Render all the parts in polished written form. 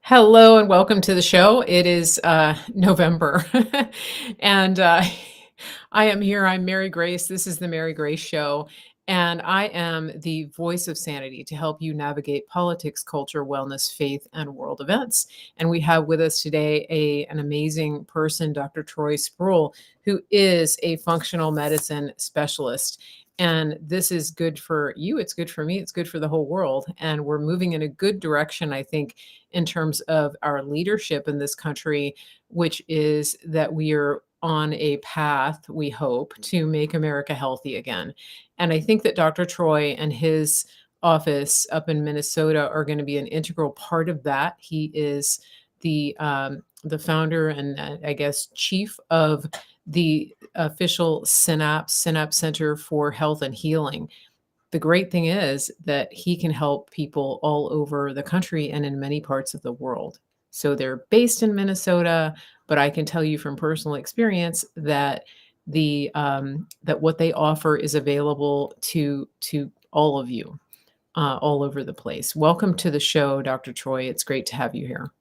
Hello and welcome to the show. It is November, and I am here. I'm Mary Grace. This is the Mary Grace Show, and I am the voice of sanity to help you navigate politics, culture, wellness, faith, and world events. And we have with us today an amazing person, Dr. Troy Spurrill, who is a functional medicine specialist. And this is good for you. It's good for me. It's good for the whole world. And we're moving in a good direction, I think, in terms of our leadership in this country, which is that we are on a path, we hope, to make America healthy again. And I think that Dr. Troy and his office up in Minnesota are going to be an integral part of that. He is the founder and I guess chief of the official Synapse Center for Health and Healing. The great thing is that he can help people all over the country and in many parts of the world. So they're based in Minnesota, but I can tell you from personal experience that that what they offer is available to all of you, all over the place. Welcome to the show, Dr. Troy. It's great to have you here.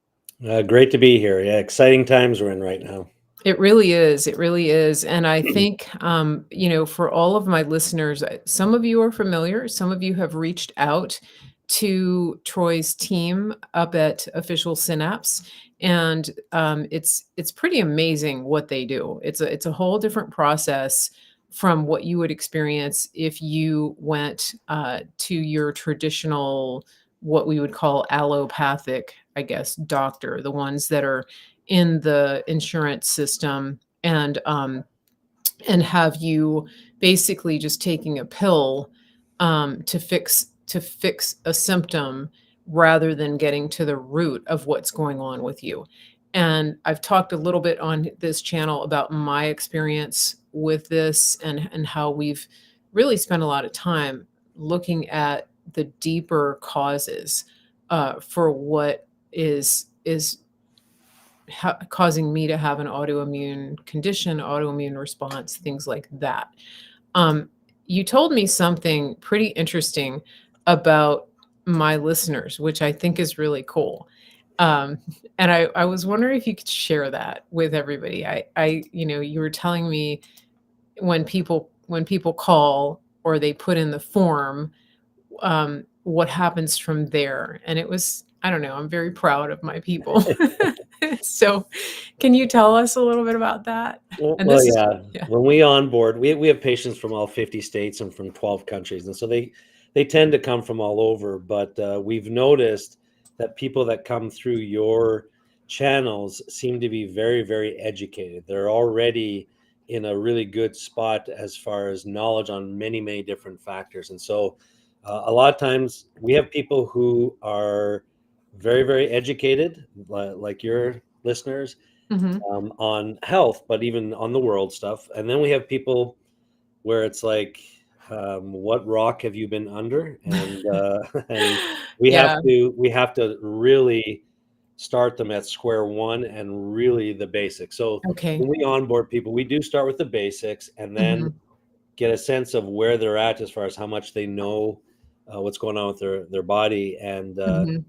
Great to be here. Yeah, exciting times we're in right now. It really is. It really is. And I think, for all of my listeners, some of you are familiar. Some of you have reached out to Troy's team up at Official Synapse, and it's pretty amazing what they do. It's a whole different process from what you would experience if you went to your traditional, what we would call allopathic, I guess, doctor, the ones that are in the insurance system and have you basically just taking a pill to fix a symptom rather than getting to the root of what's going on with you. And I've talked a little bit on this channel about my experience with this and how we've really spent a lot of time looking at the deeper causes for what is causing me to have an autoimmune condition, autoimmune response, things like that. Um, you told me something pretty interesting about my listeners, which I think is really cool. Um, and I was wondering if you could share that with everybody. You were telling me when people call or they put in the form, what happens from there. And it was, I don't know, I'm very proud of my people. So, can you tell us a little bit about that? Well, And well, this is yeah. yeah. When we onboard, we have patients from all 50 states and from 12 countries, and so they tend to come from all over. But we've noticed that people that come through your channels seem to be very, very educated. They're already in a really good spot as far as knowledge on many, many different factors, and so a lot of times we have people who are very, very educated, like your listeners Mhm. on health, but even on the world stuff. And then we have people where it's like, what rock have you been under? And and Yeah, we have to really start them at square one and really the basics. So okay. when we onboard people, we do start with the basics and then Mhm, get a sense of where they're at as far as how much they know what's going on with their body. And mhm,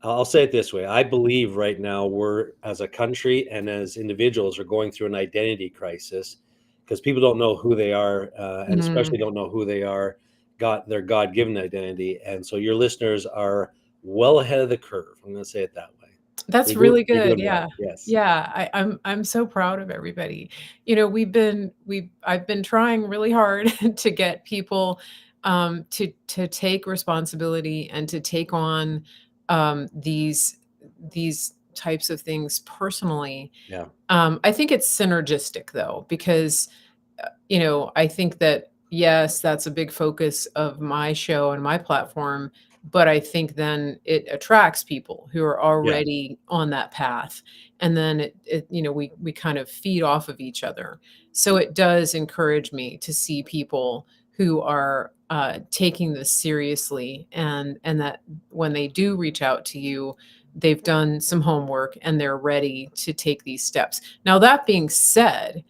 I'll say it this way. I believe right now we're, as a country and as individuals, are going through an identity crisis because people don't know who they are, and especially mm. don't know who they are, got their God-given identity. And so your listeners are well ahead of the curve. I'm going to say it that way. That's really You're good, doing well. yeah. Yes. Yeah, I'm so proud of everybody. I've been trying really hard to get people, to take responsibility and to take on, these types of things personally. Yeah. I think it's synergistic though, because I think that, yes, that's a big focus of my show and my platform, but I think then it attracts people who are Yeah. already on that path. And then we kind of feed off of each other. So it does encourage me to see people who are taking this seriously and that when they do reach out to you, they've done some homework and they're ready to take these steps. Now, that being said,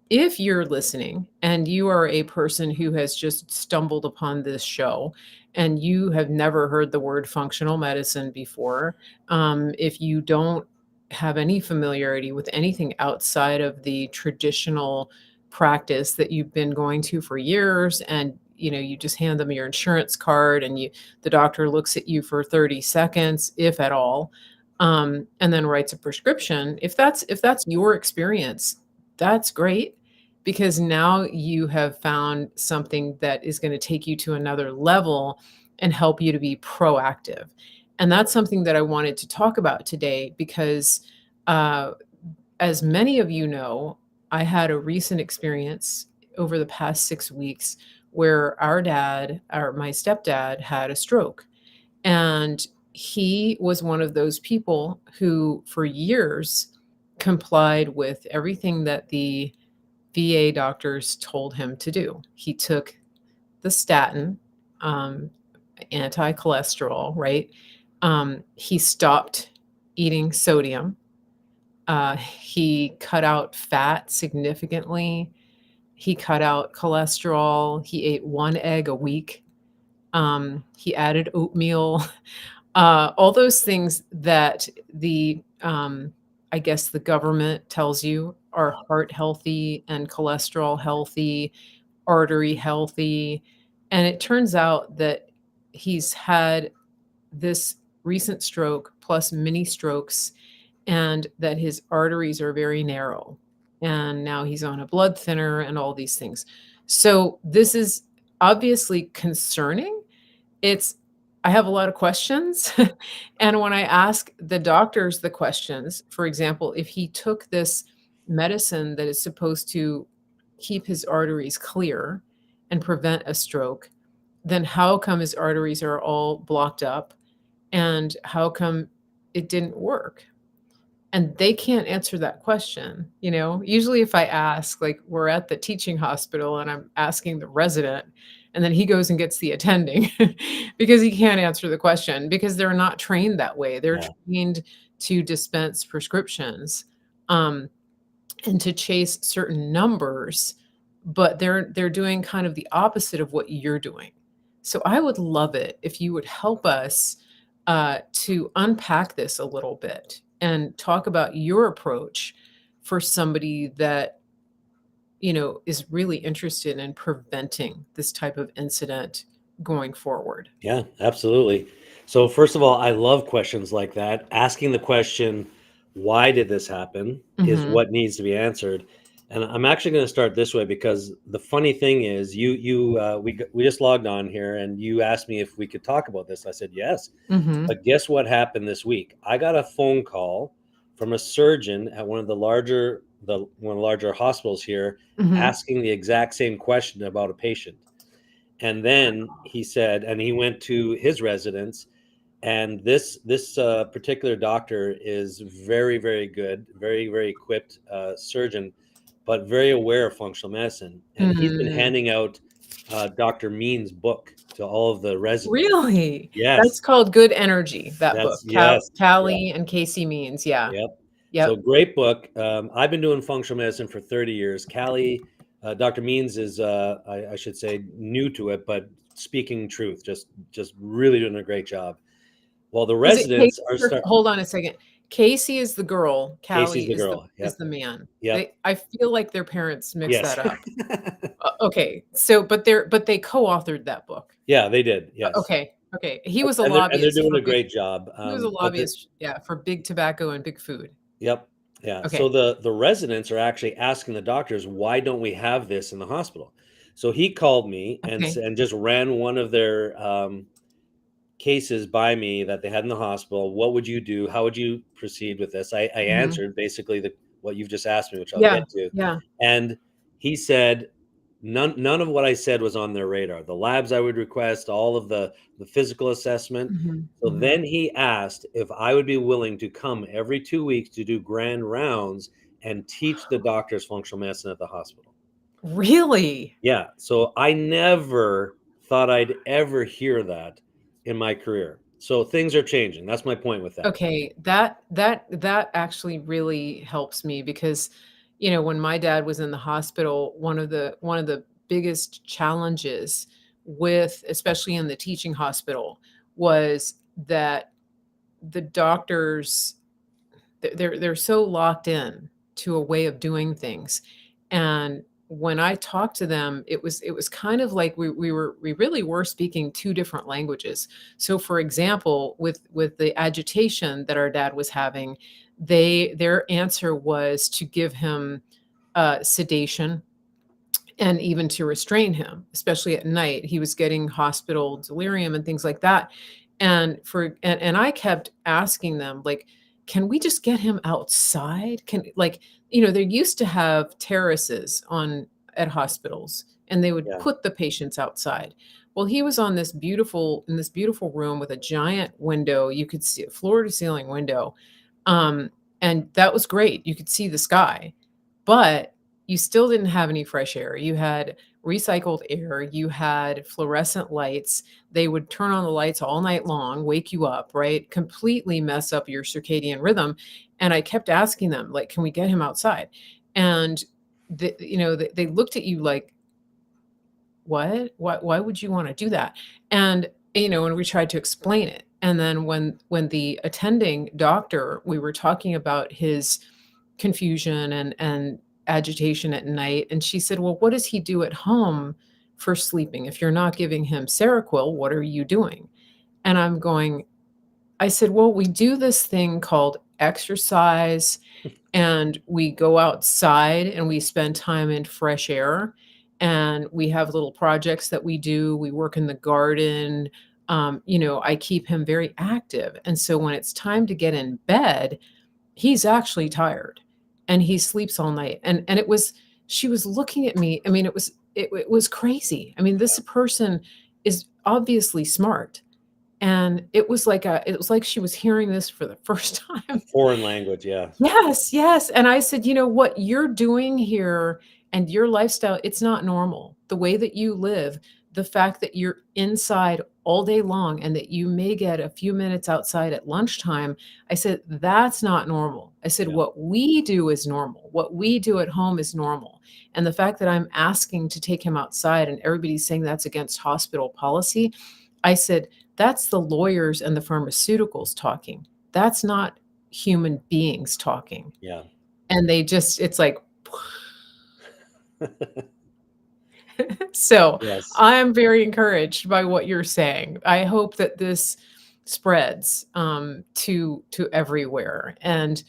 if you're listening and you are a person who has just stumbled upon this show and you have never heard the word functional medicine before, if you don't have any familiarity with anything outside of the traditional practice that you've been going to for years, and you just hand them your insurance card, and the doctor looks at you for 30 seconds, if at all, and then writes a prescription. If that's your experience, that's great, because now you have found something that is going to take you to another level and help you to be proactive. And that's something that I wanted to talk about today because, uh, as many of you know, I had a recent experience over the past 6 weeks where my stepdad, had a stroke. And he was one of those people who, for years, complied with everything that the VA doctors told him to do. He took the statin, um, anti-cholesterol, right? He stopped eating sodium. He cut out fat significantly. He cut out cholesterol. He ate 1 egg a week. He added oatmeal. All those things that I guess the government tells you are heart healthy and cholesterol healthy, artery healthy. And it turns out that he's had this recent stroke plus mini strokes, and that his arteries are very narrow. And now he's on a blood thinner and all these things. So this is obviously concerning. It's I have a lot of questions, and when I ask the doctors the questions, for example, if he took this medicine that is supposed to keep his arteries clear and prevent a stroke, then how come his arteries are all blocked up, and how come it didn't work? And they can't answer that question, you know? Usually if I ask, like, we're at the teaching hospital and I'm asking the resident, and then he goes and gets the attending because he can't answer the question because they're not trained that way. They're Yeah. trained to dispense prescriptions, um, and to chase certain numbers, but they're doing kind of the opposite of what you're doing. So I would love it if you would help us, to unpack this a little bit and talk about your approach for somebody that is really interested in preventing this type of incident going forward. Yeah, absolutely. So first of all, I love questions like that. Asking the question, why did this happen, is Mhm. what needs to be answered. And I'm actually going to start this way because the funny thing is, we just logged on here and you asked me if we could talk about this. I said yes. Mhm. But guess what happened this week? I got a phone call from a surgeon at one of the larger hospitals here, Mhm. asking the exact same question about a patient. And then he said, and he went to his residence, and this particular doctor is very, very good, very, very equipped surgeon, but very aware of functional medicine. And he's been Mm. handing out Dr. Mean's book to all of the residents. Really? That's Yes, called Good Energy, that book. that's yes, yeah, Callie and Casey Means, yeah. yep. So Yep. great book. I've been doing functional medicine for 30 years. Callie, Dr. Means is, I should say, new to it, but speaking truth, just really doing a great job. Well, the Is it Casey residents are or start. hold on a second. Casey is the girl, Casey's Callie the is the girl. is Yep, the man. yep, I feel like their parents mixed yes, that up. Okay, so but they co-authored that book. yeah, they did. Yes, Okay, okay. He was a and they're lobbyist doing for a big great job. he was a But the lobbyist, yeah, for big tobacco and big food. Yep. Yeah. So Okay, the residents are actually asking the doctors, why don't we have this in the hospital? So he called me okay. and just ran one of their cases by me that they had in the hospital. What would you do? How would you proceed with this? I Mhm. answered basically what you've just asked me, which I'll Yeah, get to. yeah. And he said none of what I said was on their radar. The labs I would request, all of the physical assessment. Mhm, So mhm. then he asked if I would be willing to come every 2 weeks to do grand rounds and teach the doctors functional medicine at the hospital. Really? Yeah. So I never thought I'd ever hear that in my career. So things are changing. That's my point with that. Okay, that actually really helps me because, when my dad was in the hospital, one of the biggest challenges with, especially in the teaching hospital, was that the doctors, they're so locked in to a way of doing things. And when I talked to them, it was kind of like we really were speaking two different languages. So for example, with the agitation that our dad was having, their answer was to give him sedation and even to restrain him, especially at night. He was getting hospital delirium and things like that. And I kept asking them, like, can we just get him outside? Can, like, they used to have terraces on at hospitals, and they would Yeah. put the patients outside. Well, he was on this beautiful room with a giant window. You could see a floor to ceiling window. Um, and that was great. You could see the sky. But you still didn't have any fresh air. You had recycled air, you had fluorescent lights. They would turn on the lights all night long, wake you up, right? Completely mess up your circadian rhythm. And I kept asking them, like, can we get him outside? And they looked at you like, what? Why would you want to do that? And and we tried to explain it. And then when the attending doctor, we were talking about his confusion and agitation at night, and she said, "Well, what does he do at home for sleeping? If you're not giving him Seroquel, what are you doing?" And I said, "Well, we do this thing called exercise, and we go outside and we spend time in fresh air, and we have little projects that we do. We work in the garden. I keep him very active. And so when it's time to get in bed, he's actually tired and he sleeps all night." And it was, she was looking at me. I mean, it was crazy. I mean, this person is obviously smart. And it was like she was hearing this for the first A time. foreign language. Yeah. Yes, yes, and I said, "You know, what you're doing here and your lifestyle, it's not normal. The way that you live, the fact that you're inside all day long and that you may get a few minutes outside at lunchtime," I said, "that's not normal." I said, Yeah. "What we do is normal. What we do at home is normal. And the fact that I'm asking to take him outside and everybody's saying that's against hospital policy," I said, "that's the lawyers and the pharmaceuticals talking. That's not human beings talking." Yeah. And it's like, so Yes. I'm very encouraged by what you're saying. I hope that this spreads to everywhere. And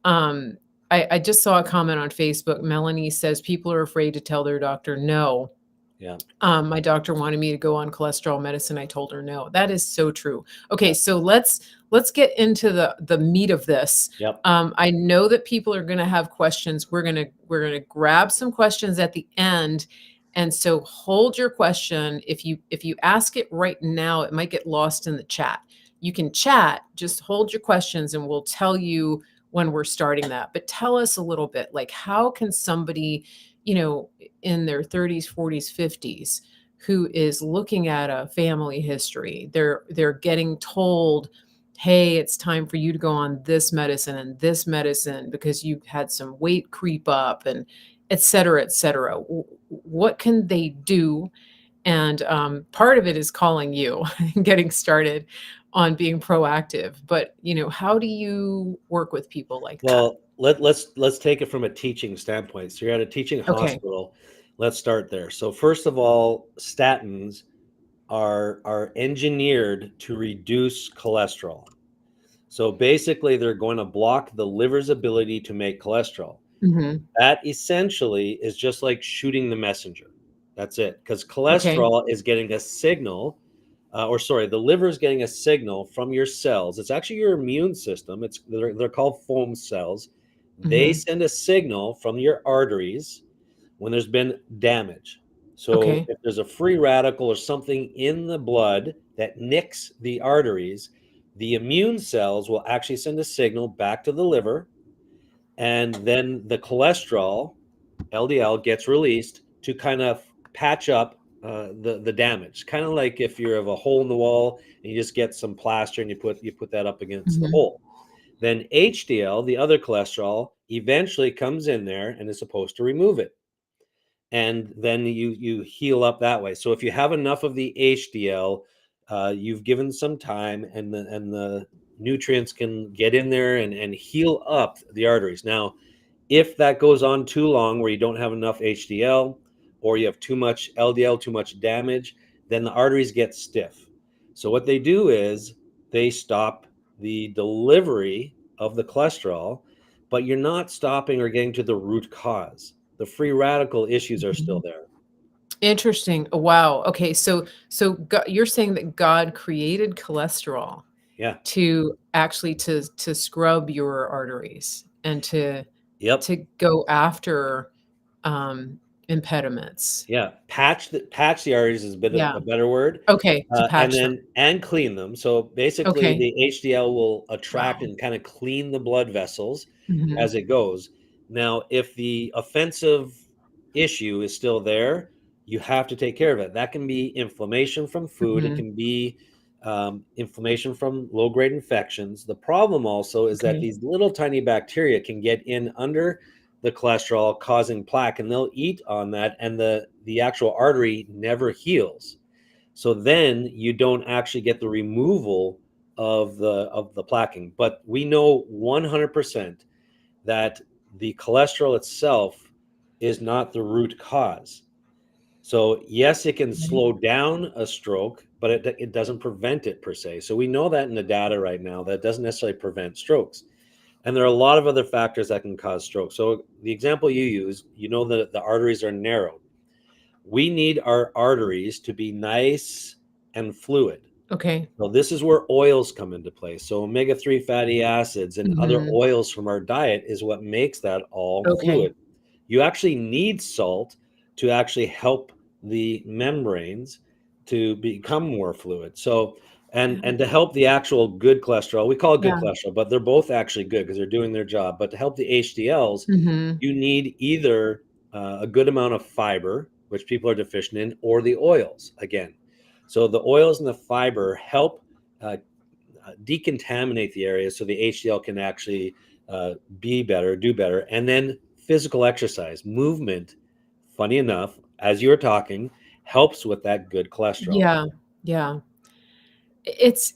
um, I just saw a comment on Facebook. Melanie says people are afraid to tell their doctor no. Yeah. My doctor wanted me to go on cholesterol medicine. I told her no. That is so true. Okay, Yeah. so let's get into the meat of this. Yep. I know that people are going to have questions. We're gonna grab some questions at the end, and so hold your question. If you ask it right now, it might get lost in the chat. You can chat. Just hold your questions, and we'll tell you when we're starting that. But tell us a little bit, like, how can somebody, you know, in their 30s, 40s, 50s, who is looking at a family history. They're getting told, "Hey, it's time for you to go on this medicine and this medicine because you've had some weight creep up," and et cetera, et cetera. What can they do? And part of it is calling you and getting started on being proactive. But how do you work with people like that? Well, let's take it from a teaching standpoint. So you're at a teaching Okay. hospital. Let's start there. So first of all, statins are engineered to reduce cholesterol. So basically, they're going to block the liver's ability to make cholesterol. Hmm. That essentially is just like shooting the messenger. That's it. Because Okay. cholesterol is getting a signal, or sorry, the liver is getting a signal from your cells. It's actually your immune system. They're called foam cells. They Hmm. send a signal from your arteries when there's been damage. So Okay. if there's a free radical or something in the blood that nicks the arteries, the immune cells will actually send a signal back to the liver, and then the cholesterol, LDL, gets released to kind of patch up the damage. Kind of like if you have a hole in the wall and you just get some plaster and you put that up against the Hmm. hole. Then HDL, the other cholesterol, eventually comes in there and is supposed to remove it. and then you heal up that way. So if you have enough of the HDL, you've given some time, and the nutrients can get in there and heal up the arteries. Now, if that goes on too long, where you don't have enough HDL, or you have too much LDL, too much damage, then the arteries get stiff. So what they do is they stop the delivery of the cholesterol, but you're not stopping or getting to the root cause. The free radical issues are still Mhm. there. Interesting. Oh, wow. Okay, so you're saying that God created cholesterol Yeah. to actually to scrub your arteries and Yep. to go after, impediments. Yeah. Patch the arteries is a bit of Yeah. a better word. Okay, to And patch them. then and clean them. So basically, Okay. the HDL will attract Wow. and kind of clean the blood vessels Mhm. as it goes. Now, if the offensive issue is still there, you have to take care of it. That can be inflammation from food. It Mhm. can be inflammation from low-grade infections. The problem also is that Okay. these little tiny bacteria can get in under the cholesterol, causing plaque, and they'll eat on that, and the actual artery never heals. So then you don't actually get the removal of the plaquing. But we know 100% that the cholesterol itself is not the root cause. So yes, it can Right. slow down a stroke, but it doesn't prevent it per se. So we know that in the data right now, that doesn't necessarily prevent strokes. And there are a lot of other factors that can cause stroke. So the example you use, you know that the arteries are narrow. We need our arteries to be nice and fluid. Okay. So this is where oils come into play. So omega-3 fatty acids and other Mhm. oils from our diet is what makes that all Okay. fluid. You actually need salt to actually help the membranes to become more fluid. So Yeah. and to help the actual good cholesterol, we call it good Yeah. cholesterol, but they're both actually good because they're doing their job. But to help the HDLs, Mhm. you need either a good amount of fiber, which people are deficient in, or the oils again. So the oils and the fiber help uh, decontaminate the area so the HDL can actually be better, do better. And then physical exercise, movement, funny enough, as you were talking, helps with that good cholesterol. Yeah. Yeah. It's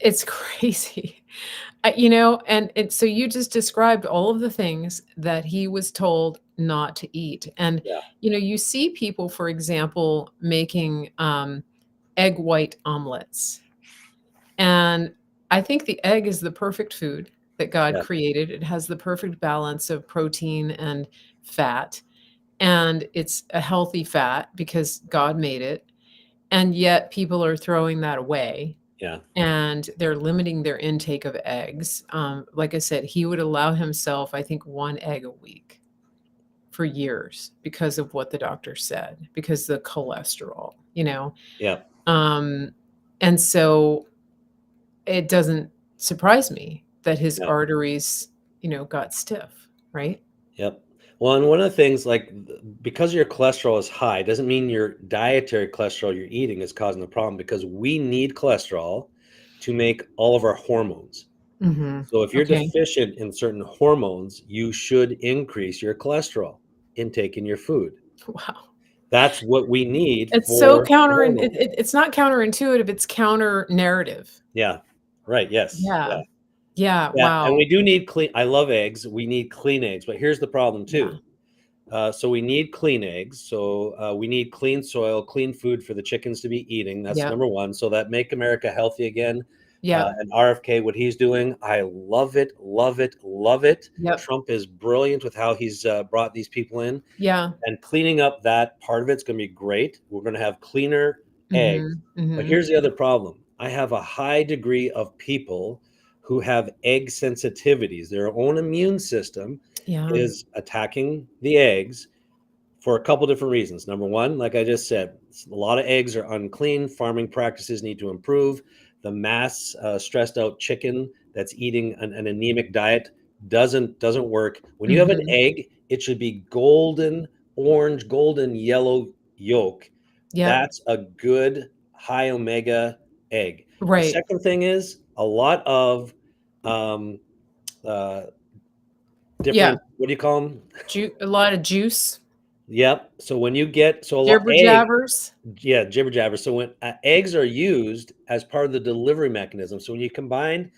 it's crazy. And so you just described all of the things that he was told not to eat. And, Yeah, you see people, for example, making, egg white omelets. And I think the egg is the perfect food that God yeah, created. It has the perfect balance of protein and fat, and it's a healthy fat because God made it, and yet people are throwing that away, yeah, and they're limiting their intake of eggs. Like I said, he would allow himself, I think, 1 egg a week for years because of what the doctor said, because the cholesterol, you know? yeah, Um, and so it doesn't surprise me that his yeah. arteries, got stiff, right? Yep. Well, and one of the things, like, because your cholesterol is high, doesn't mean your dietary cholesterol you're eating is causing the problem, because we need cholesterol to make all of our hormones. Mhm. So if you're Okay. deficient in certain hormones, you should increase your cholesterol intake in your food. Wow. That's what we need It's so for counter and hormones. it's not counterintuitive, it's counter narrative. Yeah. Right. Yes. Yeah. Yeah. Yeah, Yeah. And wow. we do need clean. I love eggs. We need clean eggs, but here's the problem Yeah. too. So we need clean eggs. So we need clean soil, clean food for the chickens to be eating. That's Yep. number one. So that make America healthy again. Yep. And RFK, what he's doing, I love it, love it, love it. Yep. Trump is brilliant with how he's brought these people in, Yeah. and cleaning up that part of it's going to be great. We're going to have cleaner eggs. Mhm. But Mhm. here's the other problem. I have a high degree of people who have egg sensitivities. Their own immune system Yeah. is attacking the eggs for a couple different reasons. Number one, like I just said, a lot of eggs are unclean. Farming practices need to improve. The mass stressed out chicken that's eating an anemic diet doesn't work. When you have an Mhm. egg, it should be golden orange, golden yellow yolk. Yep. That's a good high omega egg. The Right. second thing is a lot of um, uh, Yeah. different, what do you call them? A lot of juice. Yep. So when you get so a lot Jibber egg, jabbers? yeah, jibber jabber. So when eggs are used as part of the delivery mechanism, so when you combine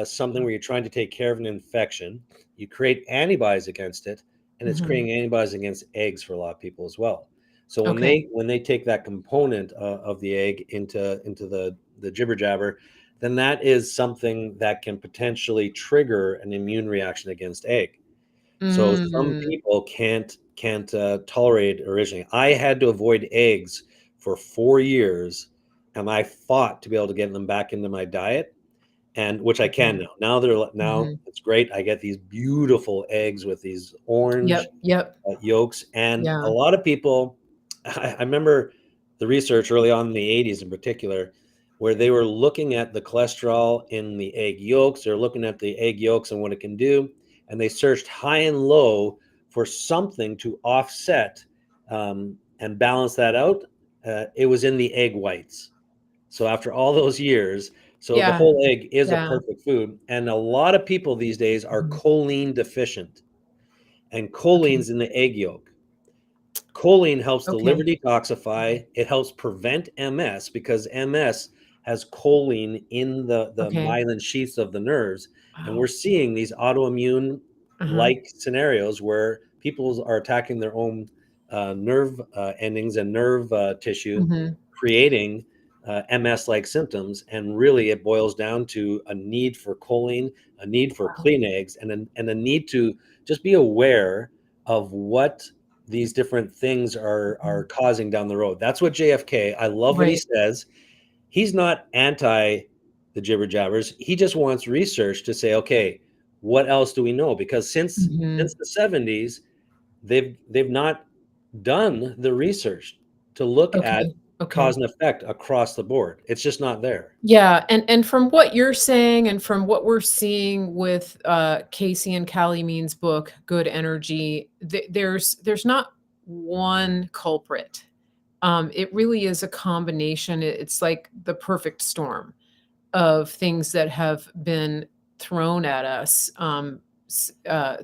something where you're trying to take care of an infection, you create antibodies against it, and it's Mhm. creating antibodies against eggs for a lot of people as well. So when Okay. they take that component of the egg into the jibber jabber, then that is something that can potentially trigger an immune reaction against egg. So some Mm. people can't tolerate originally. I had to avoid eggs for 4 years, and I fought to be able to get them back into my diet, and which I can Mhm. now. Now Mhm. it's great. I get these beautiful eggs with these orange Yep, yep. yolks, and a Yeah. lot of people. I remember the research early on in the '80s, in particular, where they were looking at the cholesterol in the egg yolks. They're looking at the egg yolks and what it can do, and they searched high and low for something to offset and balance that out. It was in the egg whites. So after all those years, so the Yeah, whole egg is a yeah. perfect food, and a lot of people these days are Mhm. choline deficient, and Okay, choline's in the egg yolk. Choline helps the liver okay. detoxify. It helps prevent MS because MS has choline in the Okay. myelin sheaths of the nerves. And we're Wow. seeing these autoimmune Uh-huh. like scenarios where people are attacking their own nerve endings and nerve tissue, Mhm. creating MS like symptoms. And really, it boils down to a need for choline, a need for Wow. clean eggs, and a need to just be aware of what these different things are Mhm. causing down the road. That's what JFK, I love what he Right. says. He's not anti the jibber jabbers. He just wants research to say, okay, what else do we know? Because since Mhm. the 70s, they've not done the research to look at Okay, okay. cause and effect across the board. It's just not there. Yeah, and from what you're saying and from what we're seeing with, Casey and Callie Mean's book, Good Energy, there's not one culprit. It really is a combination. It's like the perfect storm of things that have been thrown at us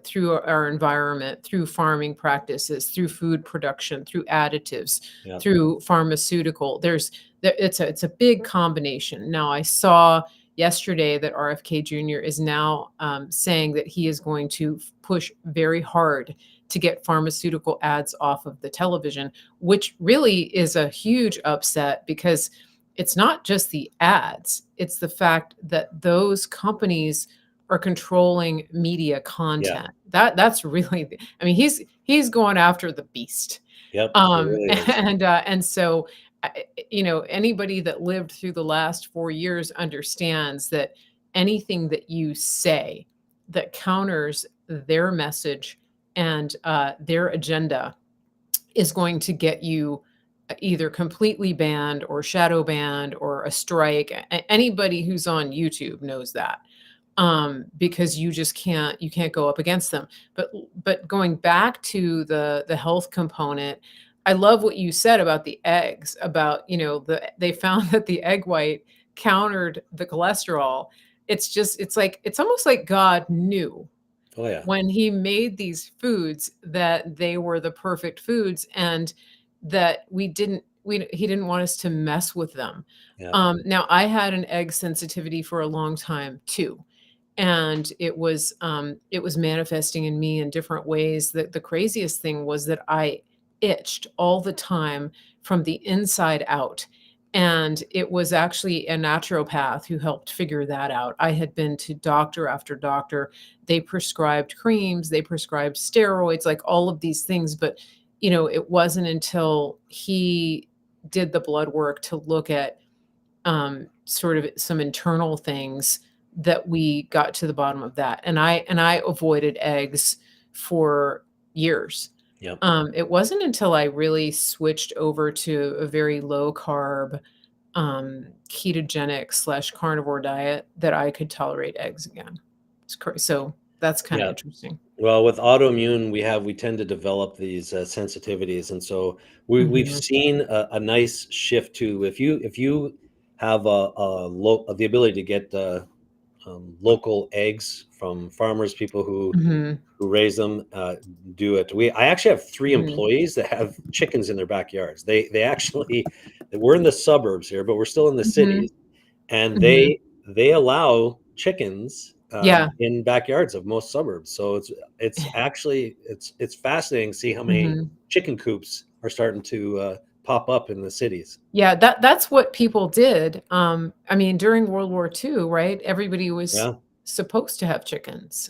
through our environment, through farming practices, through food production, through additives, Yeah. through pharmaceutical. It's a big combination. Now, I saw yesterday that RFK Jr. is now saying that he is going to push very hard to get pharmaceutical ads off of the television, which really is a huge upset because it's not just the ads, it's the fact that those companies are controlling media Yeah. content. That's really I mean, he's going after the beast. Yep. It really is. And so, anybody that lived through the last 4 years understands that anything that you say that counters their message and, their agenda is going to get you either completely banned or shadow banned or a strike. Anybody who's on YouTube knows that, because you can't go up against them. But going back to the health component, I love what you said about the eggs. About they found that the egg white countered the cholesterol. It's almost like God knew Oh yeah. when he made these foods that they were the perfect foods and that he didn't want us to mess with them. Yeah. Now I had an egg sensitivity for a long time too, and it was manifesting in me in different ways. That the craziest thing was that I itched all the time from the inside out, and it was actually a naturopath who helped figure that out. I had been to doctor after doctor. They prescribed creams, they prescribed steroids, like all of these things, but it wasn't until he did the blood work to look at sort of some internal things that we got to the bottom of that. And I avoided eggs for years. Yep. It wasn't until I really switched over to a very low carb, ketogenic slash carnivore diet that I could tolerate eggs again. So that's kind of Yeah. interesting. Well, with autoimmune, we tend to develop these sensitivities, and so we've Mhm. seen a nice shift too. If you have the ability to get local eggs from farmers, people Mhm. who raise them, do it. I actually have 3 Mhm. employees that have chickens in their backyards. They actually, we're in the suburbs here, but we're still in the Mhm. cities, and Mhm. they allow chickens Yeah. in backyards of most suburbs. So it's actually it's fascinating to see how many Mhm. chicken coops are starting to pop up in the cities. Yeah, that's what people did. I mean, during World War II, right? Everybody was Yeah, supposed to have chickens.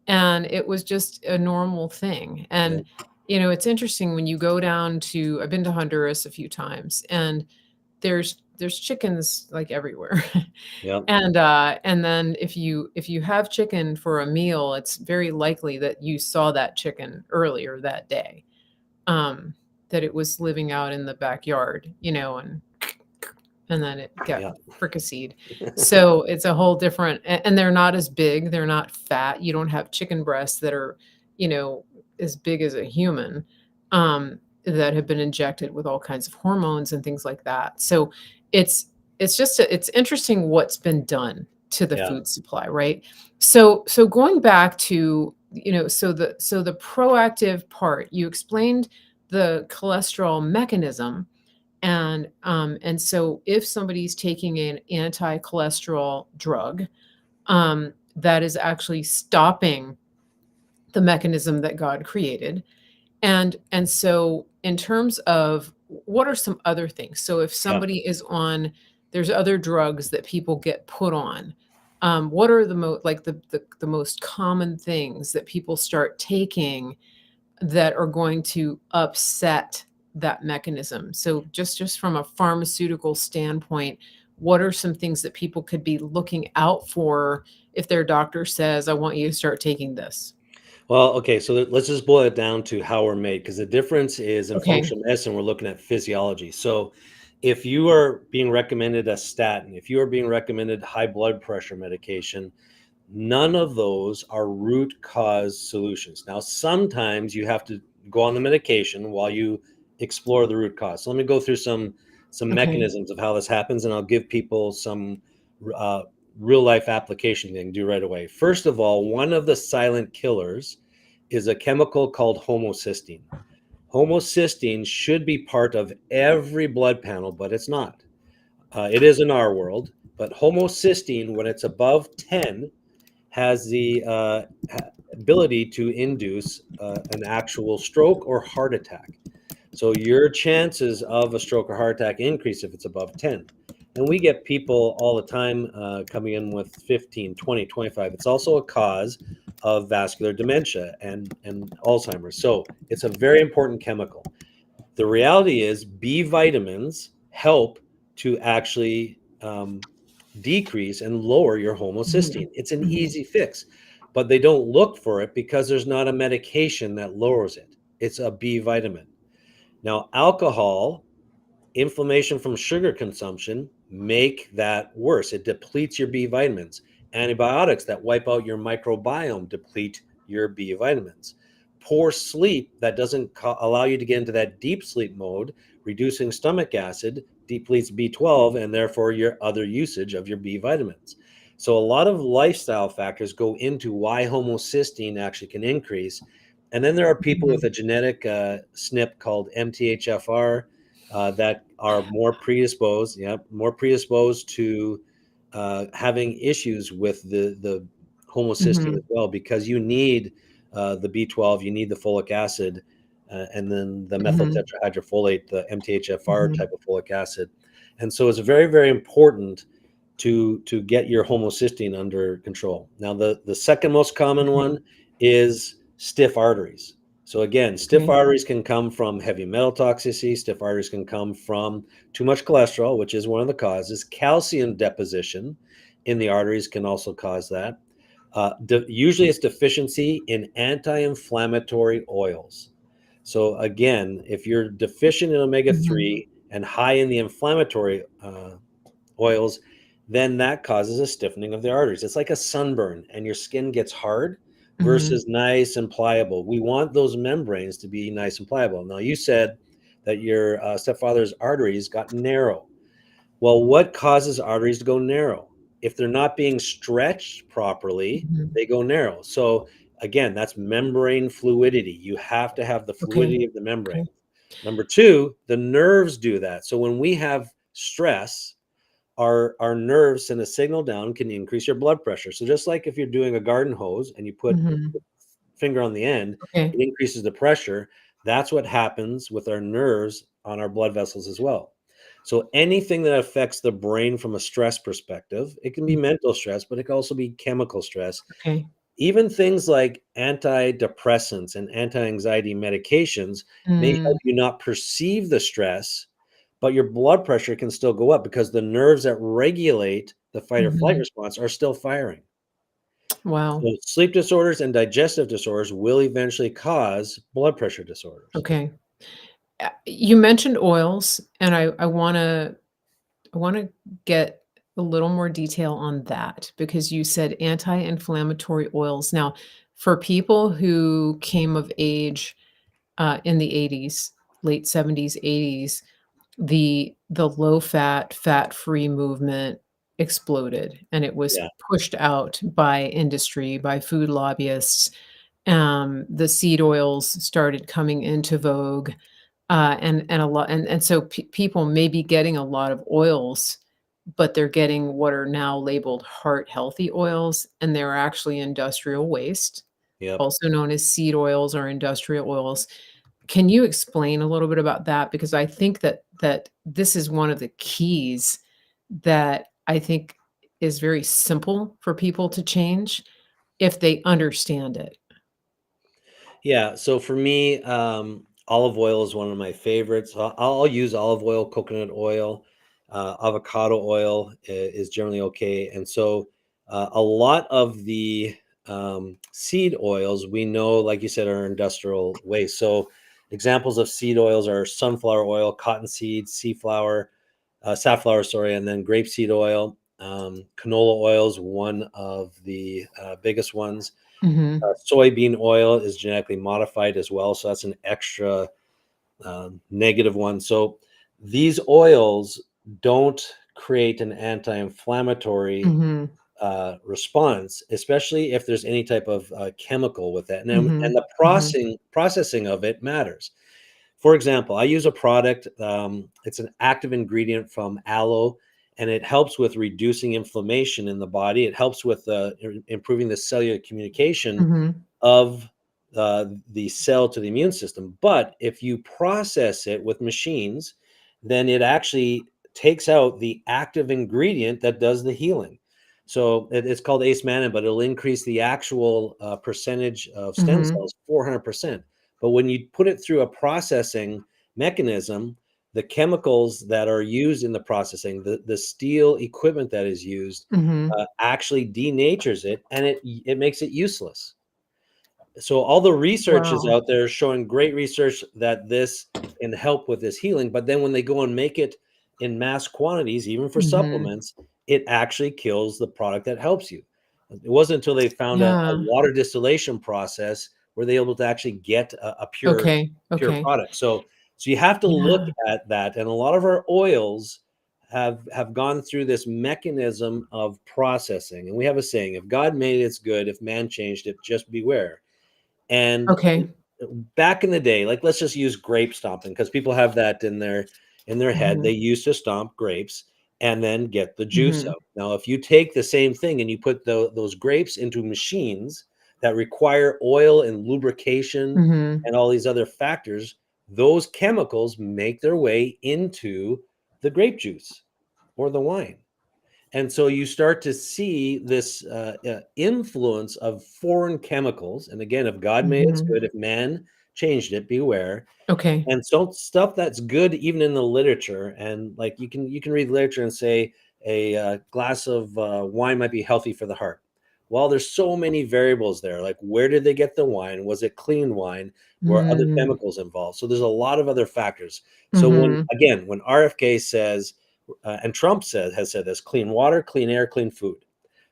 And it was just a normal thing. yeah, And, it's interesting when you go down to I've been to Honduras a few times, and there's chickens like everywhere. yeah, And then if you have chicken for a meal, it's very likely that you saw that chicken earlier that day. Um, that it was living out in the backyard, and then it got yeah, fricasseed. So it's a whole different and they're not as big, they're not fat. You don't have chicken breasts that are, you know, as big as a human, that have been injected with all kinds of hormones and things like that. So it's it's interesting what's been done to the yeah, food supply, right? So going back to, so the proactive part, you explained the cholesterol mechanism, and so if somebody's taking an anti-cholesterol drug, that is actually stopping the mechanism that God created. And so in terms of what are some other things? So if yeah. somebody is on, there's other drugs that people get put on. What are the most common things that people start taking that are going to upset that mechanism? So just from a pharmaceutical standpoint, what are some things that people could be looking out for if their doctor says, "I want you to start taking this"? Well, okay, so let's just boil it down to how we're made, because the difference is in Okay. functional medicine, we're looking at physiology. So if you are being recommended a statin, if you are being recommended high blood pressure medication, none of those are root cause solutions. Now, sometimes you have to go on the medication while you explore the root cause. So let me go through some Okay. mechanisms of how this happens, and I'll give people some uh, real life application they can do right away. First of all, one of the silent killers is a chemical called homocysteine. Homocysteine should be part of every blood panel, but it's not. It is in our world, but homocysteine, when it's above 10, has the ability to induce an actual stroke or heart attack. So your chances of a stroke or heart attack increase if it's above 10. And we get people all the time coming in with 15, 20, 25. It's also a cause of vascular dementia and Alzheimer's. So it's a very important chemical. The reality is B vitamins help to actually decrease and lower your Mhm. homocysteine. It's an Mhm. easy fix, but they don't look for it because there's not a medication that lowers it. It's a B vitamin. Now, alcohol, inflammation from sugar consumption make that worse. It depletes your B vitamins. Antibiotics that wipe out your microbiome deplete your B vitamins. Poor sleep that doesn't allow you to get into that deep sleep mode, reducing stomach acid, depletes B12 and therefore your other usage of your B vitamins. So a lot of lifestyle factors go into why homocysteine actually can increase. And then there are people with Mhm. a genetic SNP called MTHFR that are more predisposed, yeah, more predisposed to having issues with the homocysteine as Mhm. well, because you need the B12, you need the folic acid, and then the methyl Mhm. tetrahydrofolate, the MTHFR Mhm. type of folic acid, and so it's very very important to get your homocysteine under control. Now the second most common Mhm. one is stiff arteries. So again, stiff Okay. arteries can come from heavy metal toxicity. Stiff arteries can come from too much cholesterol, which is one of the causes. Calcium deposition in the arteries can also cause that. Usually, it's deficiency in anti-inflammatory oils. So again, if you're deficient in omega Mhm. three and high in the inflammatory oils, then that causes a stiffening of the arteries. It's like a sunburn, and your skin gets hard Mhm. versus nice and pliable. We want those membranes to be nice and pliable. Now, you said that your stepfather's arteries got narrow. Well, what causes arteries to go narrow? if they're not being stretched properly, Mhm. they go narrow. So again, that's membrane fluidity. You have to have the Okay. fluidity of the membrane. Okay. Number two, the nerves do that. So when we have stress, our nerves send a signal down, can increase your blood pressure. So just like if you're doing a garden hose and you put Mhm. finger on the end, Okay. it increases the pressure. That's what happens with our nerves on our blood vessels as well. So anything that affects the brain from a stress perspective, it can be Mm. mental stress, but it can also be chemical stress. Okay. Even things like antidepressants and anti-anxiety medications may Mm. help you not perceive the stress, but your blood pressure can still go up because the nerves that regulate the fight or flight Mhm. response are still firing. Wow. So sleep disorders and digestive disorders will eventually cause blood pressure disorders. Okay. You mentioned oils, and I wanna get a little more detail on that because you said anti-inflammatory oils. Now, for people who came of age, in the '80s, late '70s, '80s, the low fat, fat-free movement exploded, and it was Yeah, pushed out by industry, by food lobbyists. The seed oils started coming into vogue, and a lot and so people may be getting a lot of oils, but they're getting what are now labeled heart healthy oils, and they're actually industrial waste, yep. also known as seed oils or industrial oils. Can you explain a little bit about that? Because I think that this is one of the keys that I think is very simple for people to change if they understand it. Yeah, so for me, olive oil is one of my favorites. I'll use olive oil, coconut oil, avocado oil is generally okay. And so a lot of the seed oils we know, like you said, are industrial waste. So examples of seed oils are sunflower oil, cottonseed, safflower, sorry, and then grapeseed oil. Canola oil is one of the biggest ones. Mhm. Soybean oil is genetically modified as well, so that's an extra negative one. So these oils don't create an anti-inflammatory Mhm. response, especially if there's any type of chemical with it, and Mhm. the Mhm. processing of it matters. For example, I use a product. It's an active ingredient from aloe, and it helps with reducing inflammation in the body. It helps with improving the cellular communication Mhm. of the cell to the immune system. But if you process it with machines, then it actually takes out the active ingredient that does the healing. So it's called ACE mannan, but it'll increase the actual percentage of stem Mhm. cells 400%. But when you put it through a processing mechanism, the chemicals that are used in the processing, the steel equipment that is used, Mhm. actually denatures it, and it makes it useless. So all the research is Wow. out there showing great research that this can help with this healing, but then when they go and make it in mass quantities, even for Mhm. supplements, it actually kills the product that helps you. It wasn't until they found a Yeah. water distillation process were they able to actually get a Okay. pure Okay. product. So you have to look Yeah. at that, and a lot of our oils have gone through this mechanism of processing. And we have a saying: if God made it, it's good; if man changed it, just beware. And Okay. back in the day, like let's just use grape stomping because people have that in their head. They Mhm. used to stomp grapes and then get the juice Mhm. out. Now, if you take the same thing and you put those grapes into machines that require oil and lubrication Mhm. and all these other factors, those chemicals make their way into the grape juice or the wine. And so you start to see this influence of foreign chemicals. And again, if God made it's Mhm. good, if man changed it, beware. Okay. And so stuff that's good even in the literature, and like you can read literature and say a glass of wine might be healthy for the heart. Well, there's so many variables there. Like where did they get the wine? Was it clean wine? Were other Mm. chemicals involved? So there's a lot of other factors. So Mhm. when RFK says and Trump has said this: clean water, clean air, clean food.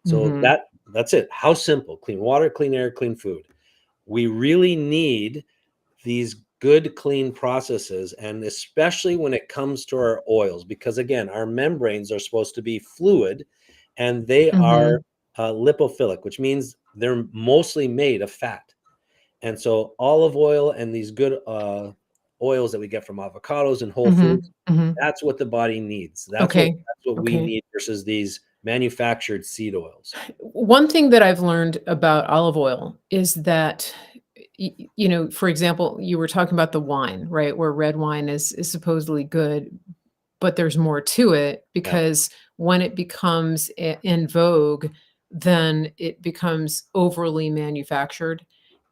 So Mhm. that's it. How simple: clean water, clean air, clean food. We really need these good clean processes, and especially when it comes to our oils, because again, our membranes are supposed to be fluid, and they are Mhm. lipophilic, which means they're mostly made of fat. And so olive oil and these good oils that we get from avocados and whole foods, Mhm. Mhm. that's what the body needs. Okay. That's what we Okay. need versus these manufactured seed oils. One thing that I've learned about olive oil is that, for example, you were talking about the wine, right? Where red wine is supposedly good, but there's more to it Yeah. because when it becomes in vogue, then it becomes overly manufactured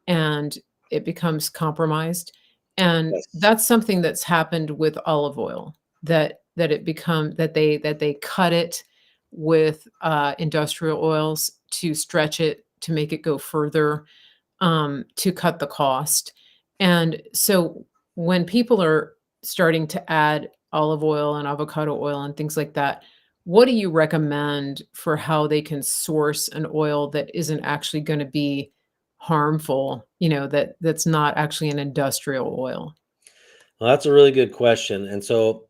and it becomes compromised. And Yes. that's something that's happened with olive oil, that it become that they cut it with industrial oils to stretch it to make it go further, to cut the cost. And so when people are starting to add olive oil and avocado oil and things like that, what do you recommend for how they can source an oil that isn't actually going to be harmful, that's not actually an industrial oil? Well, that's a really good question. And so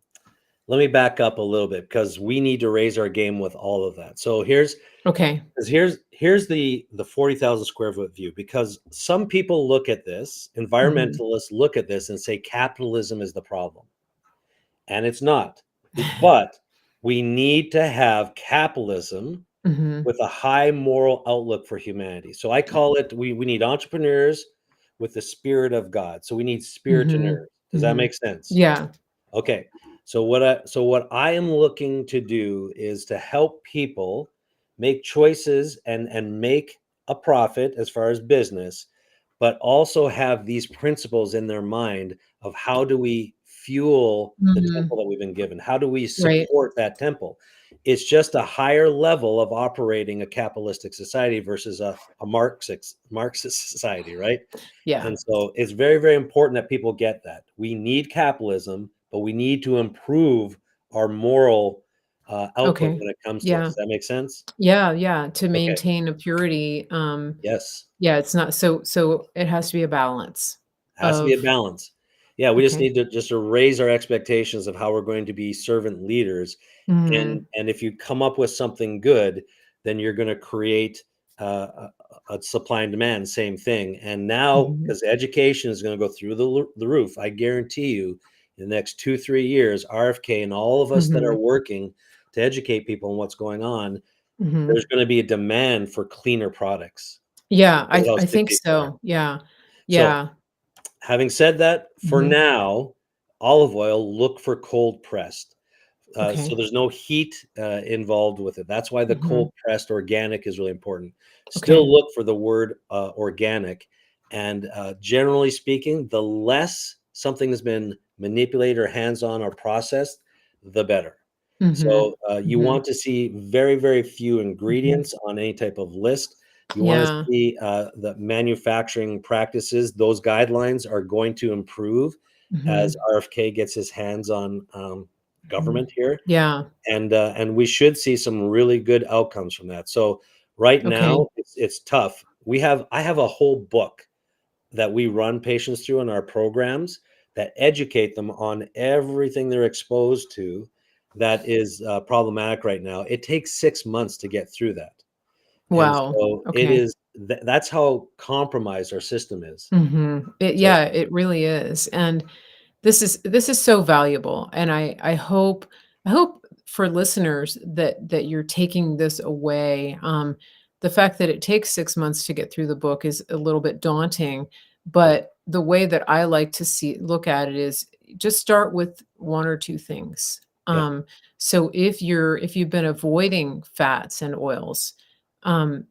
let me back up a little bit because we need to raise our game with all of that. So here's Okay. 'cause here's the 40,000 square foot view, because some people look at this, Mhm. environmentalists look at this and say capitalism is the problem, and it's not. But we need to have capitalism Mhm. with a high moral outlook for humanity. So I call it, we need entrepreneurs with the spirit of God. So we need Mhm. spiritaneurs. Does that Mhm. make sense? Yeah. Okay. So what I am looking to do is to help people make choices and make a profit as far as business, but also have these principles in their mind of how do we fuel the Mhm. temple that we've been given? How do we Right. support that temple? It's just a higher level of operating a capitalistic society versus a Marxist society, right? Yeah. And so it's very, very important that people get that. We need capitalism, but we need to improve our moral output Okay. when it comes to it. Yeah. Does that make sense? Yeah, yeah, to Okay. maintain a purity, Yes. yeah, it's not so it has to be a balance Has to be a of balance. Yeah, we just okay. need to raise our expectations of how we're going to be servant leaders. Mhm, And if you come up with something good, then you're going to create a supply and demand, same thing. And now, mhm, because education is going to go through the roof, I guarantee you, in the next 2 3 years, RFK and all of us that are mhm, working to educate people on what's going on, mhm. there's going to be a demand for cleaner products. Yeah, That's how I sick think people are. so, yeah, So yeah, having said that, for mhm, now, olive oil, look for cold pressed. So okay, there's no heat involved with it. That's why the mhm, cold pressed organic is really important. okay, Still look for the word organic. And generally speaking, the less something has been manipulated or hands on or processed, the better. mhm, So you mhm, want to see very, very few mhm, ingredients on any type of list. You want to yeah, see the manufacturing practices. Those guidelines are going to improve as mhm, RFK gets his hands on mhm, government here, yeah, and we should see some really good outcomes from that. So right okay, now it's tough. I have a whole book that we run patients through in our programs that educate them on everything they're exposed to that is problematic right now. It takes 6 months to get through that, and wow, so it okay. is. That's how compromised our system is. Mhm, So yeah, it really is, and this is so valuable, and I hope for listeners that you're taking this away. The fact that it takes 6 months to get through the book is a little bit daunting, yeah, but the way that I like to look at it is just start with 1 or 2 things. yeah, So if you've been avoiding fats and oils,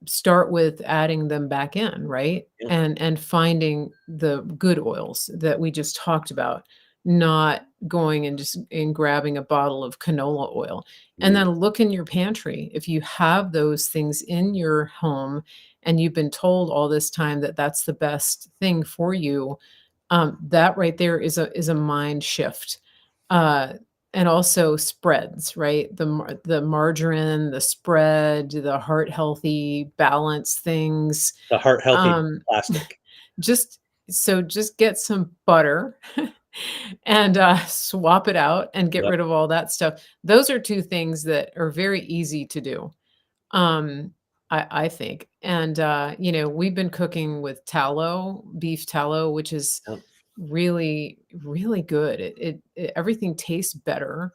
start with adding them back in, right? yeah. And finding the good oils that we just talked about, not going and just and grabbing a bottle of canola oil. And Mm, then look in your pantry. If you have those things in your home and you've been told all this time that that's the best thing for you, that right there is a mind shift. Uh, and also spreads, right? The margarine, the spread, the heart healthy, balance things. the heart healthy Um, plastic. just get some butter and, swap it out and get Yep. rid of all that stuff. Those are 2 things that are very easy to do. um, I think, and, we've been cooking with tallow, beef tallow, which is Yep. really, really good. It everything tastes better,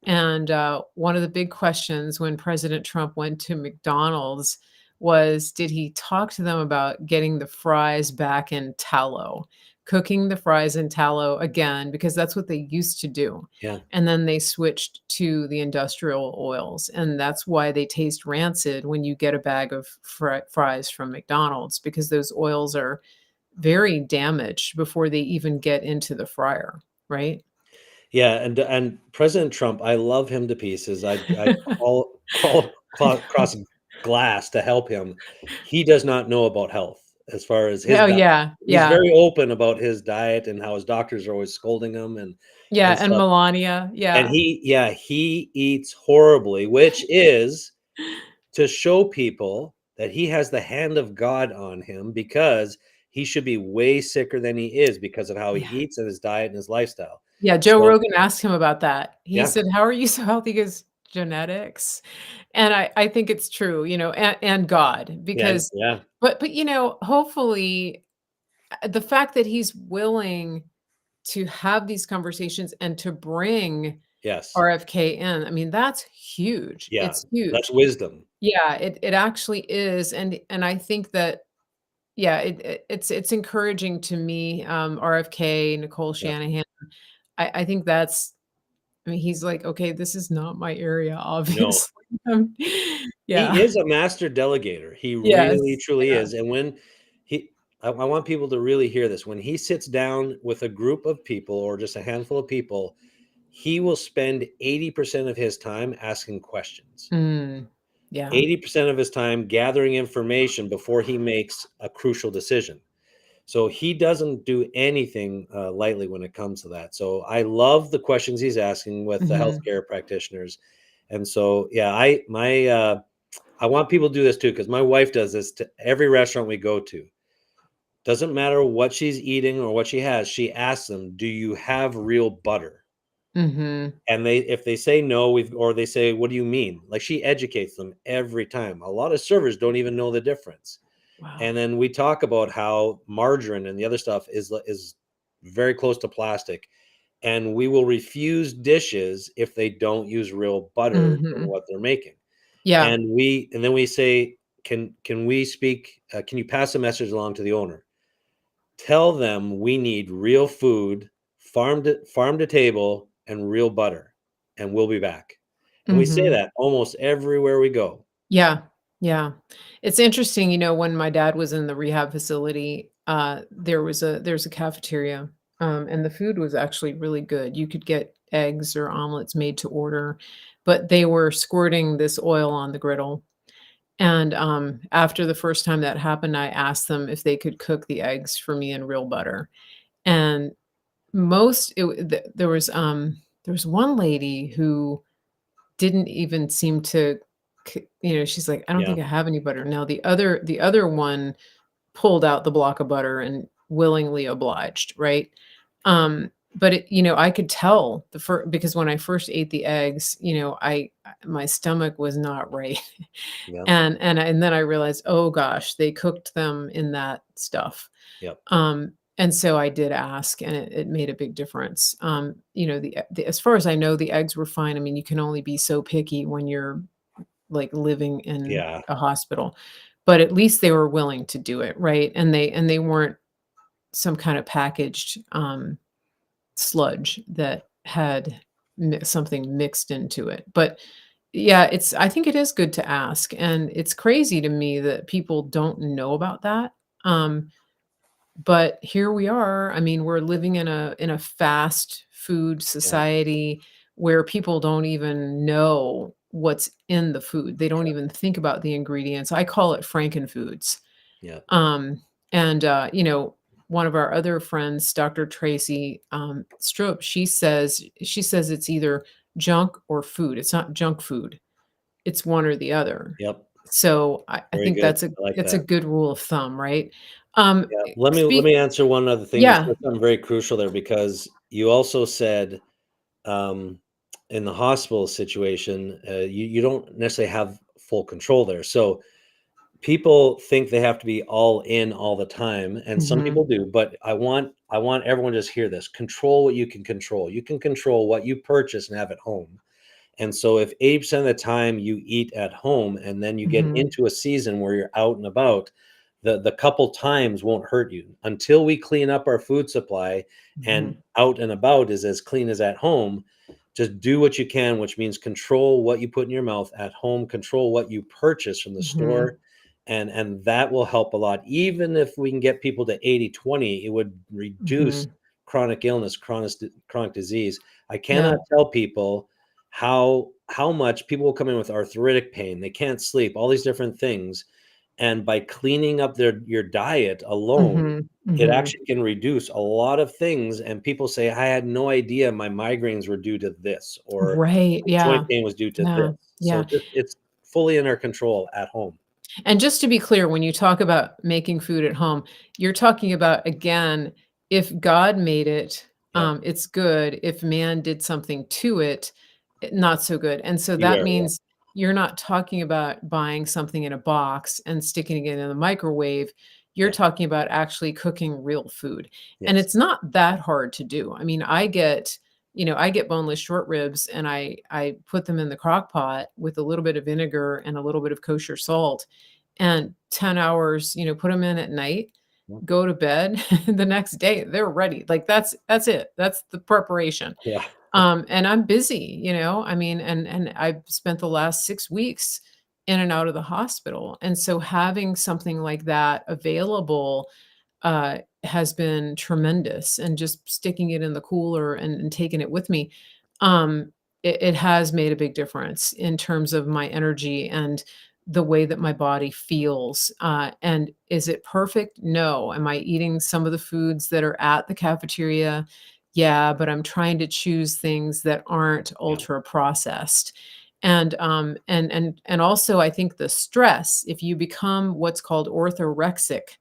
and, one of the big questions when President Trump went to McDonald's was, did he talk to them about getting the fries back in tallow? Cooking the fries in tallow again, because that's what they used to do, Yeah. and then they switched to the industrial oils, and that's why they taste rancid when you get a bag of fries from McDonald's, because those oils are very damaged before they even get into the fryer, right? Yeah, and President Trump, I love him to pieces. I crawl across glass to help him. He does not know about health as far as his Oh, diet. yeah, He's yeah. very open about his diet and how his doctors are always scolding him Yeah, and and stuff. Melania, And yeah. he eats horribly, which is to show people that he has the hand of God on him because he should be way sicker than he is because of how he Yeah. eats and his diet and his lifestyle. Yeah, Joe So, Rogan asked him about that. He yeah, said, "How are you so healthy?" He goes, "Genetics." And I think it's true, and God, yeah, because yeah, but, hopefully, the fact that he's willing to have these conversations and to bring yes, RFK in, I mean, that's huge. yeah, It's that's huge. wisdom. Yeah, it actually is, and I think that, yeah, it's encouraging to me, RFK, Nicole Yep. Shanahan. I think that's, I mean, he's like, "Okay, this is not my area, No, obviously." Um, he yeah. is a master delegator. He really, Yes. truly Yeah. is, and when he I want people to really hear this. When he sits down with a group of people or just a handful of people, he will spend 80% of his time asking questions. Mm. Yeah. 80% of his time gathering information before he makes a crucial decision. So he doesn't do anything lightly when it comes to that. So I love the questions he's asking with the Mhm. healthcare practitioners. And so, yeah, I want people to do this too because my wife does this to every restaurant we go to. Doesn't matter what she's eating or what she has. She asks them, "Do you have real butter?" Mhm. And if they say no, or they say, "What do you mean?" Like she educates them every time. A lot of servers don't even know the difference. Wow. And then we talk about how margarine and the other stuff is very close to plastic, and we will refuse dishes if they don't use real butter in Mhm. what they're making. Yeah. And then we say, can we speak? Can you pass a message along to the owner? Tell them we need real food, farm to table, and real butter, and we'll be back. And we say Mhm. that almost everywhere we go. Yeah. Yeah. It's interesting, when my dad was in the rehab facility, there's a cafeteria, and the food was actually really good. You could get eggs or omelets made to order, but they were squirting this oil on the griddle. And, after the first time that happened, I asked them if they could cook the eggs for me in real butter. And most it w th there was one lady who didn't even seem to she's like, "I don't Yeah, think I have any butter." Now the other one pulled out the block of butter and willingly obliged, right? But I could tell because when I first ate the eggs, my stomach was not right. yeah, And then I realized, "Oh gosh, they cooked them in that stuff." yep, And so I did ask, and it made a big difference. As far as I know, the eggs were fine. I mean, you can only be so picky when you're, like, living in yeah, a hospital, but at least they were willing to do it, right? And they weren't some kind of packaged, sludge that had something mixed into it. But yeah, I think it is good to ask, and it's crazy to me that people don't know about that. Um, but here we are. I mean, we're living in a fast food yeah, society where people don't even know what's in the food. They don't even think about the ingredients. I call it frankenfoods. yeah, Um, and one of our other friends, Dr. Tracy Stroop, she says it's either junk or food. It's not junk food. It's one or the other. yep. So I Very think good. that's a I like it's a that. good rule of thumb, right? Yeah. Let Speak me answer one other thing. You Yeah. said something very crucial there because you also said um, in the hospital situation, you don't necessarily have full control there. So people think they have to be all in all the time, and some Mhm. people do, but I want everyone to just hear this. Control what you can control. You can control what you purchase and have at home. And so if 80% of the time you eat at home and then you get Mhm. into a season where you're out and about, the couple times won't hurt you until we clean up our food supply and Mhm. out and about is as clean as at home. Just do what you can, which means control what you put in your mouth at home, control what you purchase from the Mhm. store, and that will help a lot. Even if we can get people to 80/20, it would reduce Mhm. chronic illness, chronic disease. I Yeah. cannot tell people how much people will come in with arthritic pain, they can't sleep, all these different things, and by cleaning up your diet alone, Mhm. it Mhm. actually can reduce a lot of things. And people say, I had no idea my migraines were due to this, or Right. my joint Yeah. pain was due to Yeah. this. So Yeah. just it's fully in our control at home. And just to be clear, when you talk about making food at home, you're talking about, again, if God made it, Yep. it's good. If man did something to it, not so good. And so that Beware. Yeah. means you're not talking about buying something in a box and sticking it in the microwave. You're Yeah. talking about actually cooking real food. And Yes. it's not that hard to do. I mean, I get boneless short ribs and I put them in the crock pot with a little bit of vinegar and a little bit of kosher salt and 10 hours, put them in at night, Yep. go to bed, the next day, they're ready. Like, that's it. That's the preparation. Yeah. And I'm busy, I mean, and I've spent the last 6 weeks in and out of the hospital, and so having something like that available, has been tremendous, and just sticking it in the cooler and taking it with me, it has made a big difference in terms of my energy and the way that my body feels. And is it perfect? No. Am I eating some of the foods that are at the cafeteria? Yeah, but I'm trying to choose things that aren't Yeah. ultra processed. And also I think the stress, if you become what's called orthorexic,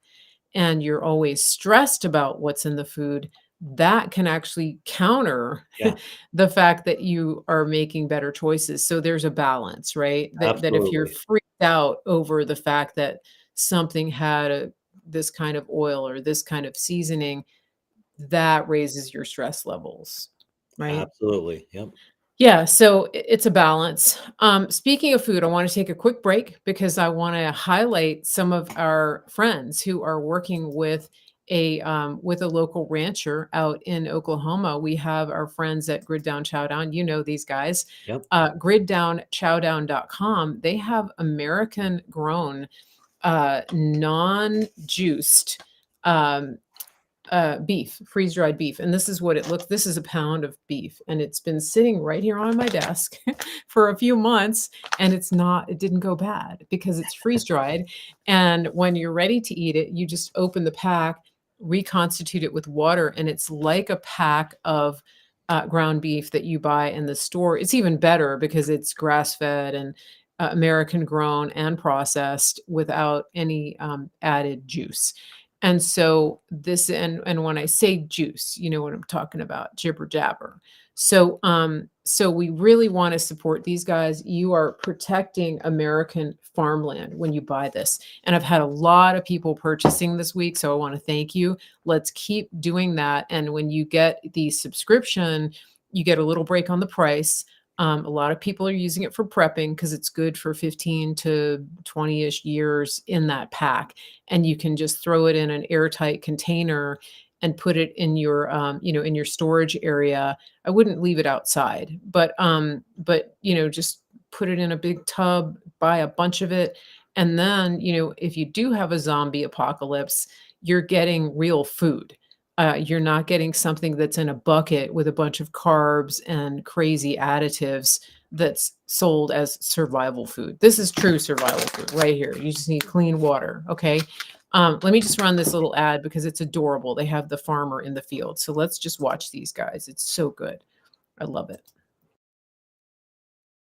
and you're always stressed about what's in the food, that can actually counter Yeah. the fact that you are making better choices. So there's a balance, right? That if you're Absolutely. freaked out over the fact that something had this kind of oil or this kind of seasoning, that raises your stress levels, right? Absolutely. Yep. Yeah, so it's a balance. Speaking of food, I want to take a quick break because I want to highlight some of our friends who are working with a local rancher out in Oklahoma. We have our friends at Grid Down Chowdown. You know these guys. Yep. Griddownchowdown.com. They have American grown, non-juiced, um, beef, freeze-dried beef, and this is what it looks. This is a pound of beef, and it's been sitting right here on my desk for a few months, and it didn't go bad because it's freeze-dried, and when you're ready to eat it, you just open the pack, reconstitute it with water, and it's like a pack of, ground beef that you buy in the store. It's even better because it's grass-fed and, American grown and processed without any, added juice. And so and when I say juice, you know what I'm talking about, jibber jabber. So we really want to support these guys. You are protecting American farmland when you buy this. And I've had a lot of people purchasing this week, so I want to thank you. Let's keep doing that. And when you get the subscription, you get a little break on the price. A lot of people are using it for prepping because it's good for 15 to 20-ish years in that pack, and you can just throw it in an airtight container and put it in your in your storage area. I wouldn't leave it outside, but just put it in a big tub, buy a bunch of it, and then if you do have a zombie apocalypse, you're getting real food. You're not getting something that's in a bucket with a bunch of carbs and crazy additives that's sold as survival food. This is true survival food right here. You just need clean water, okay? Let me just run this little ad because it's adorable. They have the farmer in the field. So let's just watch these guys. It's so good. I love it.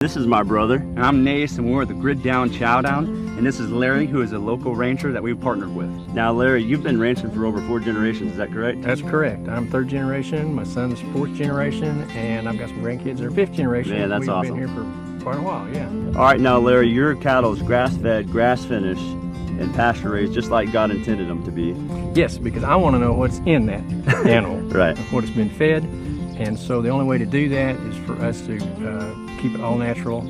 This is my brother, and I'm Nace, and we're with the Grid Down Chowdown, and this is Larry, who is a local rancher that we've partnered with. Now, Larry, you've been ranching for over 4 generations, is that correct? That's correct. I'm 3rd generation, my son's 4th generation, and I've got some grandkids that are 5th generation. Man, that's We've awesome. been here for quite a while, yeah. All right, now Larry, your cattle is grass-fed, grass-finished, and pasture-raised, just like God intended them to be. Yes, because I want to know what's in that animal, Right. what it's been fed, and so the only way to do that is for us to keep it all natural,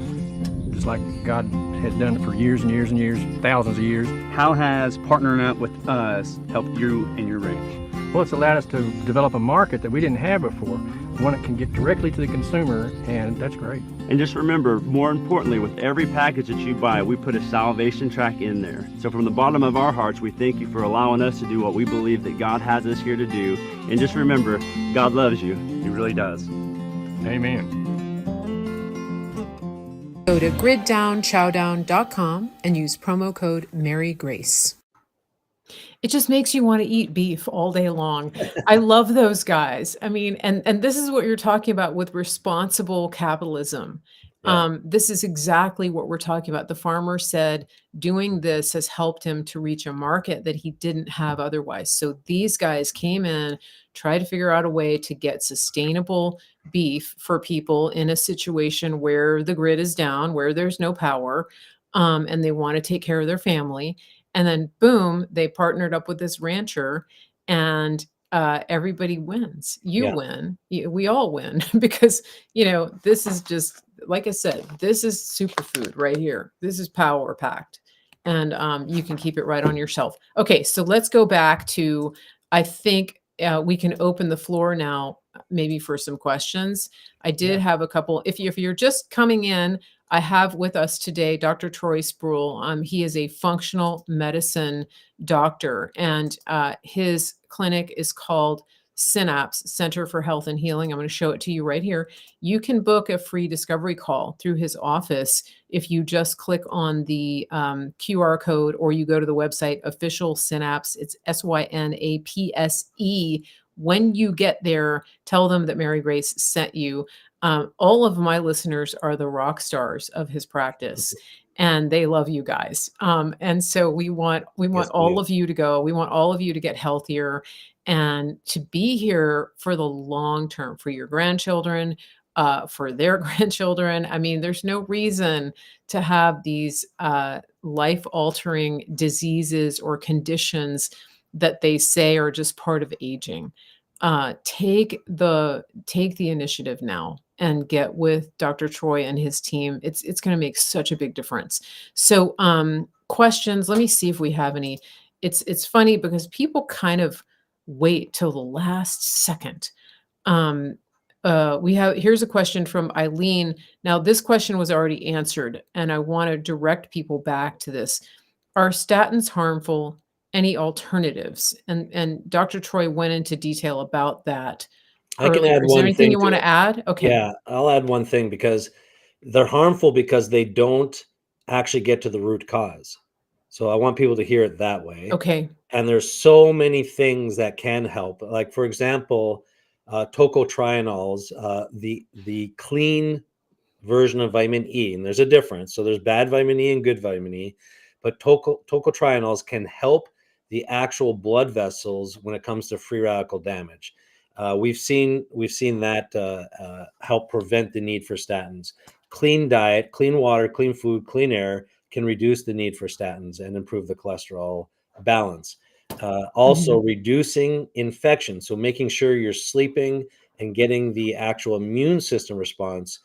just like God has done it for years and years and years, thousands of years. How has partnering up with us helped you and your ranch? Well, it's allowed us to develop a market that we didn't have before, one that can get directly to the consumer, and that's great. And just remember, more importantly, with every package that you buy, we put a salvation track in there. So from the bottom of our hearts, we thank you for allowing us to do what we believe that God has us here to do. And just remember, God loves you. He really does. Amen. Go to griddownchowdown.com and use promo code MaryGrace. It just makes you want to eat beef all day long. I love those guys. I mean, and this is what you're talking about with responsible capitalism. Yeah. This is exactly what we're talking about. The farmer said doing this has helped him to reach a market that he didn't have otherwise. So these guys came in, tried to figure out a way to get sustainable beef for people in a situation where the grid is down, where there's no power, and they want to take care of their family. And then boom, they partnered up with this rancher, and everybody wins. You Yeah. win. We all win because, this is just, like I said, this is superfood right here. This is power packed, and you can keep it right on your shelf. Okay, so let's go back to, I think we can open the floor now, maybe for some questions. I did have a couple. If you're just coming in, I have with us today Dr. Troy Spurrill. He is a functional medicine doctor, and his clinic is called Synapse Center for Health and Healing. I'm going to show it to you right here. You can book a free discovery call through his office if you just click on the QR code, or you go to the website Official Synapse. It's SYNAPSE. When you get there, tell them that Mary Grace sent you. All of my listeners are the rock stars of his practice, and they love you guys. And so we want Yes, all we of you to go. We want all of you to get healthier and to be here for the long term, for your grandchildren, for their grandchildren. I mean, there's no reason to have these life-altering diseases or conditions that they say are just part of aging. Take the initiative now and get with Dr. Troy and his team. It's going to make such a big difference. So, questions. Let me see if we have any. It's funny because people kind of wait till the last second. Here's a question from Eileen. Now, this question was already answered, and I want to direct people back to this. Are statins harmful? Any alternatives? And Dr. Troy went into detail about that I can earlier. add Is there one anything thing you to want it. to add? Okay. Yeah, I'll add one thing, because they're harmful because they don't actually get to the root cause. So I want people to hear it that way. Okay. And there's so many things that can help. Like, for example, tocotrienols, the clean version of vitamin E, and there's a difference. So there's bad vitamin E and good vitamin E, but tocotrienols can help the actual blood vessels when it comes to free radical damage. We've seen that help prevent the need for statins. Clean diet, clean water, clean food, clean air can reduce the need for statins and improve the cholesterol balance. Also, reducing infection, so making sure you're sleeping and getting the actual immune system response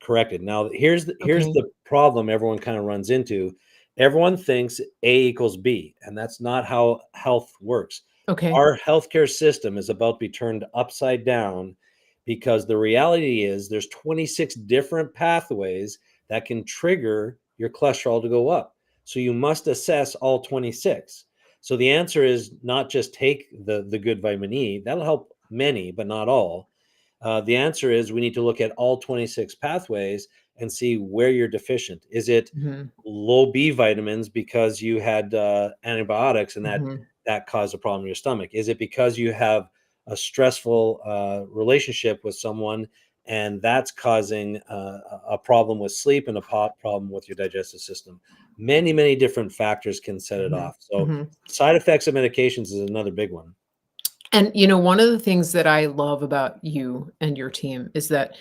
corrected. Now, here's the problem everyone kind of runs into. Everyone thinks A equals B, and that's not how health works. Okay. Our healthcare system is about to be turned upside down, because the reality is there's 26 different pathways that can trigger your cholesterol to go up. So you must assess all 26. So the answer is not just take the good vitamin E. That'll help many, but not all. The answer is we need to look at all 26 pathways and see where you're deficient. Is it low B vitamins because you had antibiotics and that caused a problem in your stomach? Is it because you have a stressful relationship with someone and that's causing a problem with sleep and a problem with your digestive system? Many, many different factors can set it off. So side effects of medications is another big one. And, one of the things that I love about you and your team is that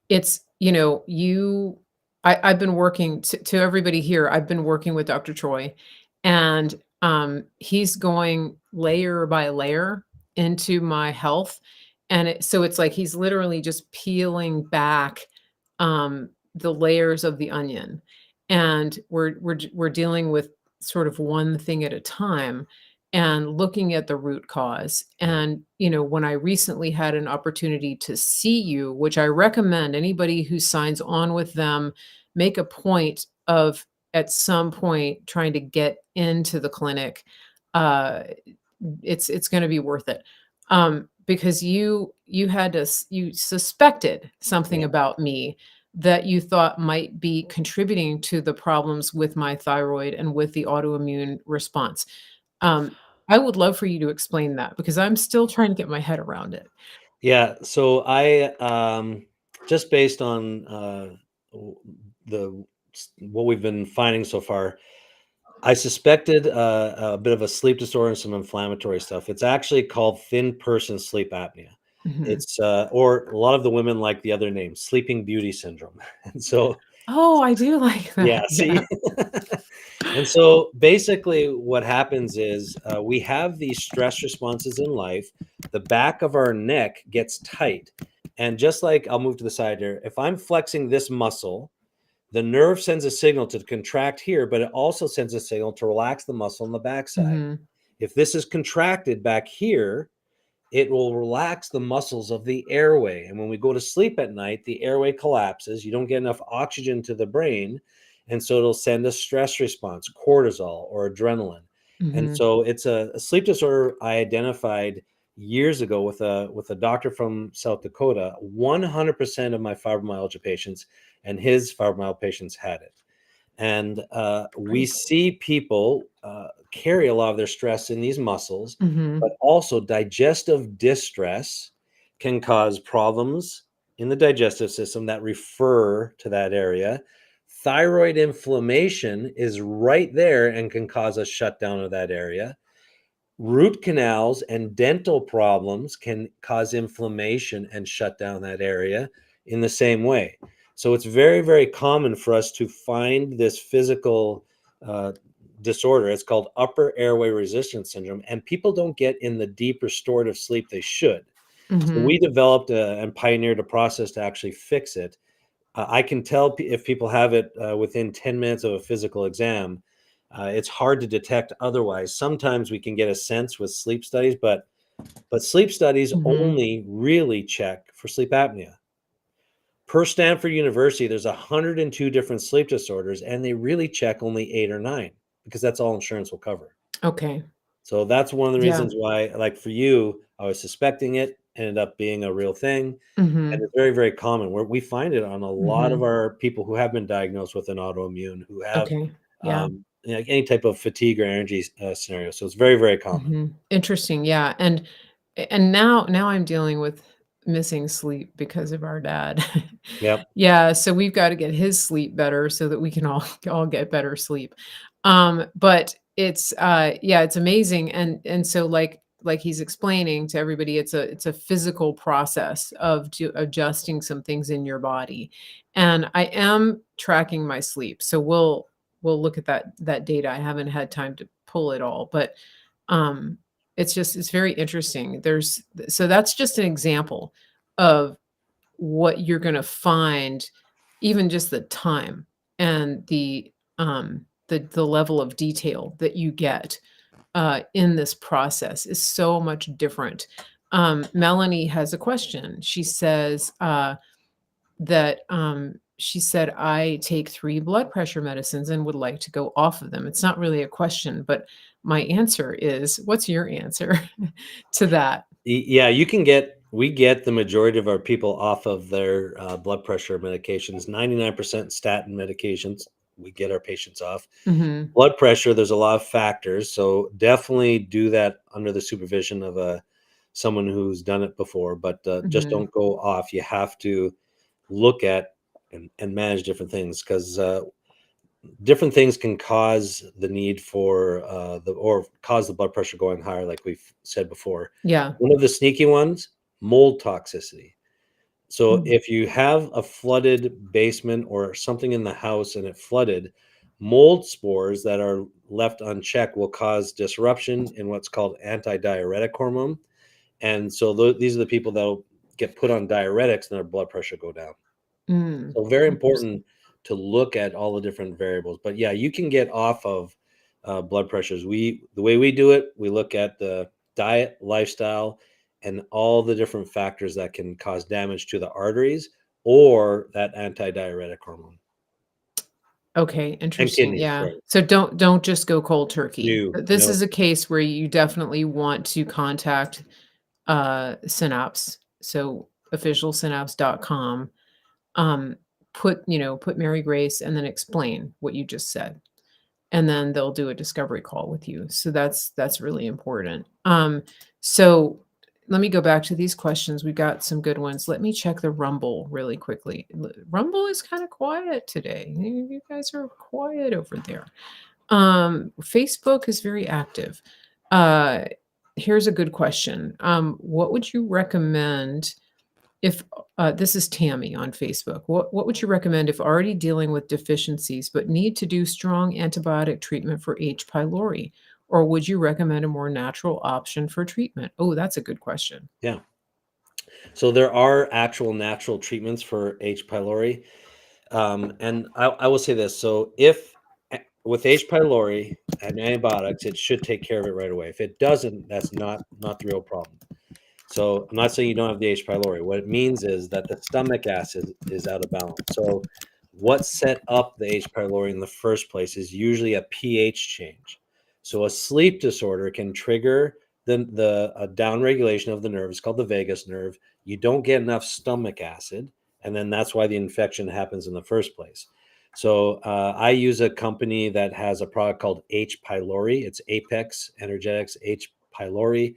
it's, you I've been working to everybody here, I've been working with Dr. Troy, and, he's going layer by layer into my health, and it's like he's literally just peeling back, the layers of the onion, and we're dealing with sort of one thing at a time and looking at the root cause. And, when I recently had an opportunity to see you, which I recommend anybody who signs on with them make a point of at some point trying to get into the clinic. Uh, it's going to be worth it. Because you suspected something Yeah. about me that you thought might be contributing to the problems with my thyroid and with the autoimmune response. Um, I would love for you to explain that because I'm still trying to get my head around it. Yeah, so I just based on w- the what we've been finding so far, I suspected a bit of a sleep disorder and some inflammatory stuff. It's actually called thin person sleep apnea. Mhm. It's or a lot of the women like the other name, sleeping beauty syndrome. And so Oh, I do like yeah, that. see. Yeah. And so basically, what happens is we have these stress responses in life. The back of our neck gets tight. And just like I'll move to the side here, if I'm flexing this muscle, the nerve sends a signal to contract here, but it also sends a signal to relax the muscle on the backside. Mhm. If this is contracted back here, it will relax the muscles of the airway. And when we go to sleep at night, the airway collapses. You don't get enough oxygen to the brain. And so it'll send a stress response, cortisol or adrenaline. And Mhm. so it's a sleep disorder I identified years ago with a doctor from South Dakota. 100% of my fibromyalgia patients and his fibromyalgia patients had it. And we Great. see people carry a lot of their stress in these muscles, Mhm. but also digestive distress can cause problems in the digestive system that refer to that area. Thyroid inflammation is right there and can cause a shutdown of that area. Root canals and dental problems can cause inflammation and shut down that area in the same way. So it's very, very common for us to find this physical uh, disorder. It's called upper airway resistance syndrome, and people don't get in the deep restorative sleep they should. So Mhm. we developed and pioneered a process to actually fix it. I can tell if people have it within 10 minutes of a physical exam. It's hard to detect otherwise. Sometimes we can get a sense with sleep studies, but sleep studies Mhm. only really check for sleep apnea. Per Stanford University, there's 102 different sleep disorders, and they really check only 8 or 9 because that's all insurance will cover. Okay. So that's one of the Yeah. reasons why, like for you, I was suspecting it, ended up being a real thing. And Mhm. it's very, very common where we find it on a lot of Mhm. our people who have been diagnosed with an autoimmune, who have Okay. Yeah. any type of fatigue or energy scenario. So it's very, very common. Mhm. Interesting, yeah, and now I'm dealing with missing sleep because of our dad. Yep. Yeah, so we've gotta get his sleep better so that we can all get better sleep. But it's, yeah, it's amazing, and so, like he's explaining to everybody, it's a physical process of adjusting some things in your body, and I am tracking my sleep, so we'll look at that data. I haven't had time to pull it all, but um, it's very interesting. So that's just an example of what you're gonna find, even just the time and the level of detail that you get, in this process is so much different. Melanie has a question. She says, she said, "I take 3 blood pressure medicines and would like to go off of them." It's not really a question, but my answer is what's your answer to that? Yeah, we get the majority of our people off of their blood pressure medications, 99% statin medications. We get our patients off. Mhm, Blood pressure, there's a lot of factors. So definitely do that under the supervision of someone who's done it before, but just mhm. don't go off. You have to look at and manage different things because different things can cause the need for or cause the blood pressure going higher, like we've said before. Yeah. One of the sneaky ones, mold toxicity. So Mm. if you have a flooded basement or something in the house and it flooded, mold spores that are left unchecked will cause disruption in what's called antidiuretic hormone. And so these are the people that will get put on diuretics and their blood pressure go down. Mm. So very Interesting. important to look at all the different variables. But yeah, you can get off of blood pressures. The way we do it, we look at the diet, lifestyle, and all the different factors that can cause damage to the arteries or that antidiuretic hormone Okay, and interesting, kidneys. yeah. Sorry, So don't just go cold turkey. no, This no, is a case where you definitely want to contact, Synapse, so officialsynapse.com, um, put Mary Grace and then explain what you just said, and then they'll do a discovery call with you. So that's really important. So let me go back to these questions. We've got some good ones. Let me check the Rumble really quickly. Rumble is kind of quiet today. You guys are quiet over there. Facebook is very active. Uh, Here's a good question. What would you recommend if this is Tammy on Facebook? What would you recommend if already dealing with deficiencies but need to do strong antibiotic treatment for H. pylori? Or would you recommend a more natural option for treatment? Oh, that's a good question. yeah. So there are actual natural treatments for H. pylori. And I will say this. So if with H. pylori and antibiotics, it should take care of it right away. If it doesn't, that's not the real problem. So I'm not saying you don't have the H. pylori. What it means is that the stomach acid is out of balance. So what set up the H. pylori in the first place is usually a pH change. So a sleep disorder can trigger the downregulation of the nerve. It's called the vagus nerve. You don't get enough stomach acid, and then that's why the infection happens in the first place. So I use a company that has a product called H. pylori. It's Apex Energetics H. pylori.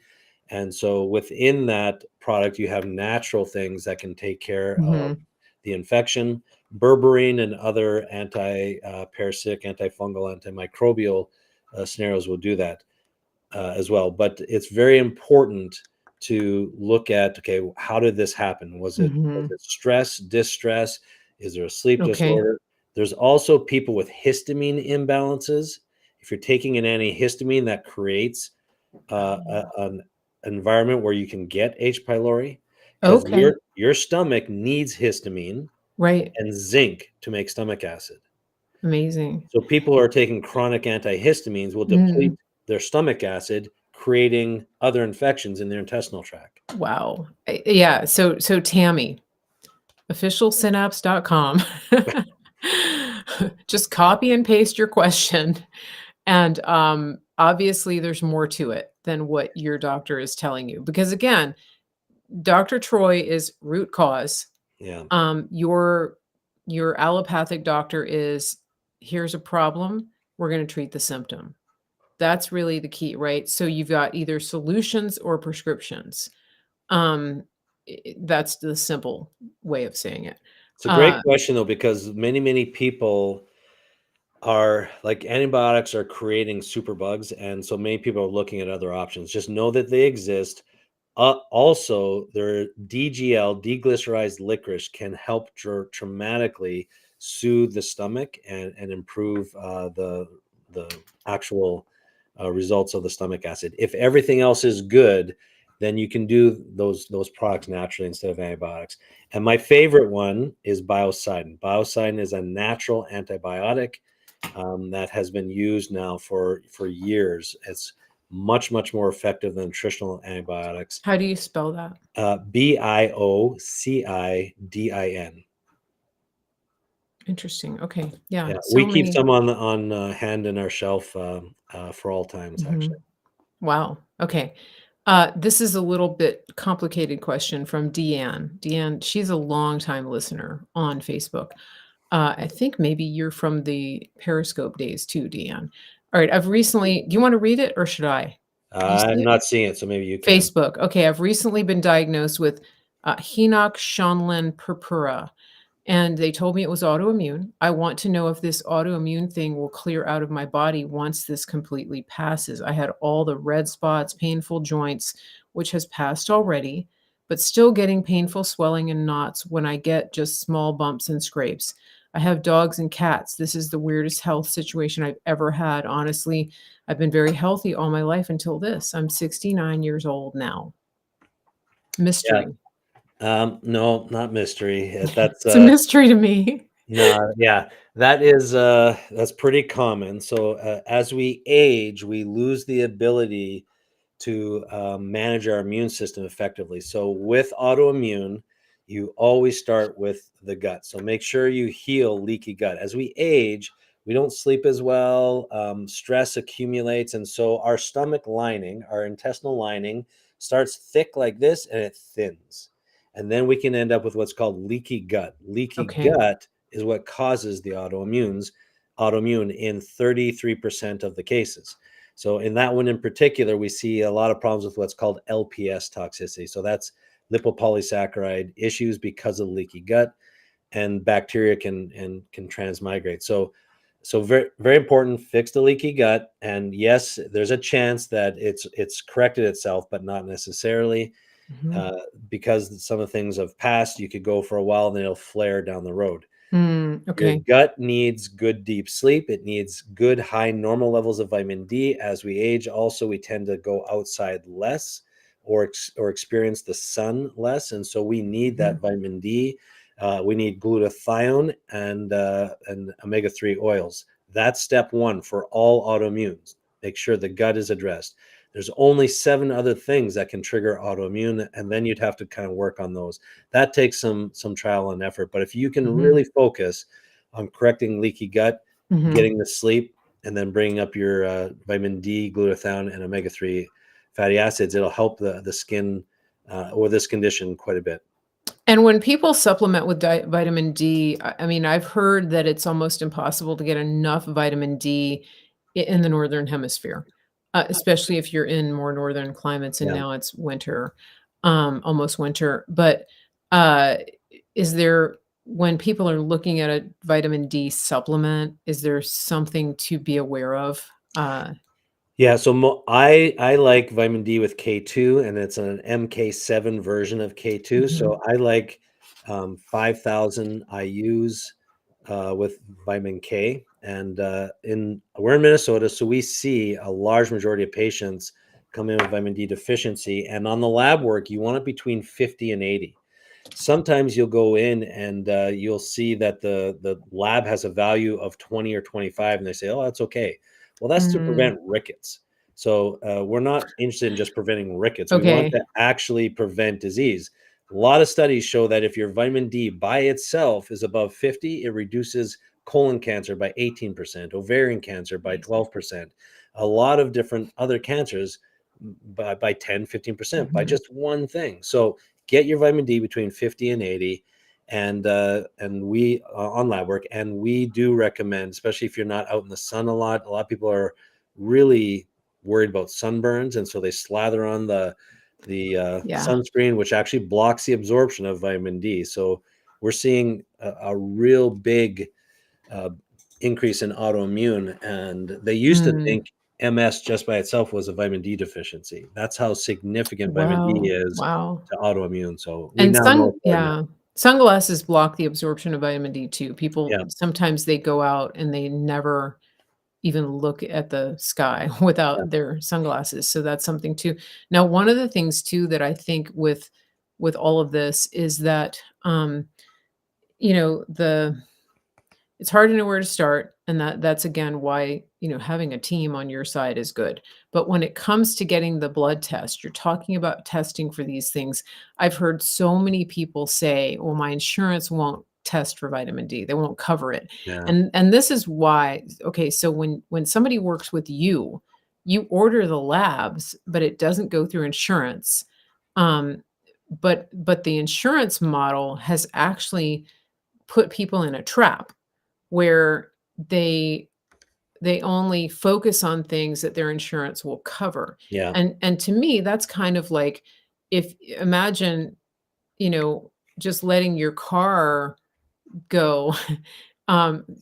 And so within that product, you have natural things that can take care of Mhm. the infection. Berberine and other anti-parasitic, antifungal, antimicrobial scenarios will do that as well. But it's very important to look at, okay, how did this happen? Was Mhm. it stress, distress? Is there a sleep Okay. disorder? There's also people with histamine imbalances. If you're taking an antihistamine, that creates an environment where you can get H. pylori because Okay. your stomach needs histamine Right. and zinc to make stomach acid. Amazing. So people who are taking chronic antihistamines will deplete Mm. their stomach acid, creating other infections in their intestinal tract. Wow. Yeah. So Tammy, officialsynapse.com. Just copy and paste your question. And obviously, there's more to it than what your doctor is telling you. Because again, Dr. Troy is root cause. Yeah. Your allopathic doctor is here's a problem. We're going to treat the symptom. That's really the key, right? So you've got either solutions or prescriptions. Um, that's the simple way of saying it. It's a great Uh, question though, because many people are like antibiotics are creating superbugs, and so many people are looking at other options. Just know that they exist. Also, their DGL, deglycerized licorice, can help dramatically soothe the stomach and improve the actual results of the stomach acid. If everything else is good, then you can do those products naturally instead of antibiotics. And my favorite one is biocidin. Biocidin is a natural antibiotic that has been used now for years. It's much more effective than nutritional antibiotics. how do you spell that? Biocidin. Interesting. Okay. Yeah. Yeah, we So keep many. some on hand in our shelf for all times. Actually, Mhm. Wow. Okay. This is a little bit complicated question from Deanne. Deanne, she's a longtime listener on Facebook. I think maybe you're from the Periscope days too, Deanne. All right. Do you want to read it or should I? Do you see I'm it? not seeing it, so maybe you can. Facebook. Okay. I've recently been diagnosed with Henoch-Schönlein purpura, and they told me it was autoimmune. I want to know if this autoimmune thing will clear out of my body once this completely passes. I had all the red spots, painful joints, which has passed already, but still getting painful swelling and knots when I get just small bumps and scrapes. I have dogs and cats. This is the weirdest health situation I've ever had. Honestly, I've been very healthy all my life until this. I'm 69 years old now. Yeah. Mystery. No, not mystery. That's It's a mystery to me. no, yeah, that's pretty common. So as we age, we lose the ability to manage our immune system effectively. So with autoimmune, you always start with the gut. So make sure you heal leaky gut. As we age, we don't sleep as well. Stress accumulates, and so our stomach lining, our intestinal lining, starts thick like this, and it thins. And then we can end up with what's called leaky gut. Leaky Okay. gut is what causes the autoimmune in 33% of the cases. So in that one in particular, we see a lot of problems with what's called LPS toxicity. So that's lipopolysaccharide issues because of leaky gut, and bacteria can transmigrate. So very very important. Fix the leaky gut, and yes, there's a chance that it's corrected itself, but not necessarily. Mhm. Uh, because some of the things have passed, you could go for a while, and then it'll flare down the road. Your Okay. gut needs good deep sleep. It needs good high normal levels of vitamin D. As we age, also we tend to go outside less or experience the sun less, and so we need that Mhm. vitamin D. We need glutathione and omega-3 oils. That's step one for all autoimmunes. Make sure the gut is addressed. There's only 7 other things that can trigger autoimmune, and then you'd have to kind of work on those. That takes some trial and effort. But if you can Mhm. really focus on correcting leaky gut, Mhm. getting the sleep, and then bringing up your vitamin D, glutathione, and omega-3 fatty acids, it'll help the skin or this condition quite a bit. And when people supplement with vitamin D, I mean, I've heard that it's almost impossible to get enough vitamin D in the northern hemisphere, especially if you're in more northern climates. And Yeah. now it's winter, almost winter. But uh, is there, when people are looking at a vitamin D supplement, is there something to be aware of? Yeah, so I like vitamin D with K2, and it's an MK7 version of K2. Mhm. So I like 5,000 IU's with vitamin K. And we're in Minnesota, so we see a large majority of patients come in with vitamin D deficiency. And on the lab work, you want it between 50 and 80. Sometimes you'll go in and you'll see that the lab has a value of 20 or 25, and they say, "Oh, that's okay." Well, that's to Mm, prevent rickets. So we're not interested in just preventing rickets. We want okay. to actually prevent disease. A lot of studies show that if your vitamin D by itself is above 50, it reduces colon cancer by 18%, ovarian cancer by Amazing. 12%, a lot of different other cancers by 10, 15% by Mhm. just one thing. So get your vitamin D between 50 and 80, and we on lab work, and we do recommend, especially if you're not out in the sun a lot. A lot of people are really worried about sunburns, and so they slather on the Yeah. sunscreen, which actually blocks the absorption of vitamin D. So we're seeing a real big uh, increase in autoimmune, and they used to Mm. think MS just by itself was a vitamin D deficiency. That's how significant vitamin D Wow. is Wow. to autoimmune. So we And now know it's more than that. sunglasses block the absorption of vitamin D too. People Yeah, sometimes they go out and they never even look at the sky yeah, without their sunglasses, so that's something too. Now, one of the things too that I think with all of this is that, the it's hard to know where to start, and that's again why, having a team on your side is good. But when it comes to getting the blood test, you're talking about testing for these things. I've heard so many people say, "Well, my insurance won't test for vitamin D. They won't cover it." yeah, And this is why, okay, so when somebody works with you, you order the labs, but it doesn't go through insurance. Um, but the insurance model has actually put people in a trap where they only focus on things that their insurance will cover. yeah, And to me, that's kind of like, if imagine, you know, just letting your car go,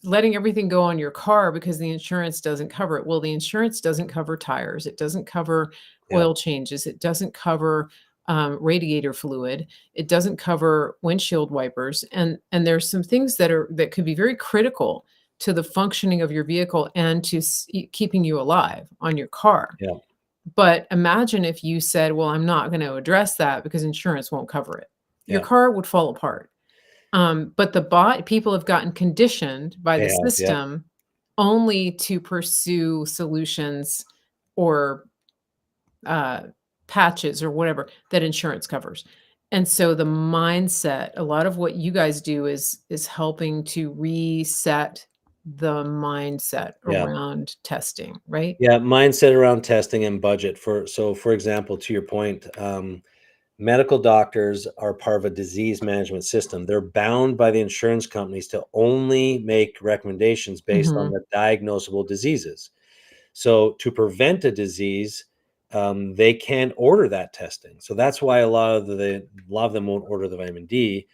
letting everything go on your car because the insurance doesn't cover it. Well, the insurance doesn't cover tires, it doesn't cover yeah, oil changes, it doesn't cover radiator fluid. It doesn't cover windshield wipers, and there's some things that could be very critical to the functioning of your vehicle and to keeping you alive on your car. Yeah. But imagine if you said, "Well, I'm not going to address that because insurance won't cover it." Your Yeah. car would fall apart. But people have gotten conditioned by They the have. Yep. system only to pursue solutions or patches or whatever that insurance covers. And so the mindset, a lot of what you guys do is helping to reset the mindset Yeah. around testing, right? Yeah. Mindset around testing and budget for example, to your point, medical doctors are part of a disease management system. They're bound by the insurance companies to only make recommendations based on Mhm. the diagnosable diseases. So to prevent a disease, they can't order that testing. So that's why a lot of them won't order the vitamin D,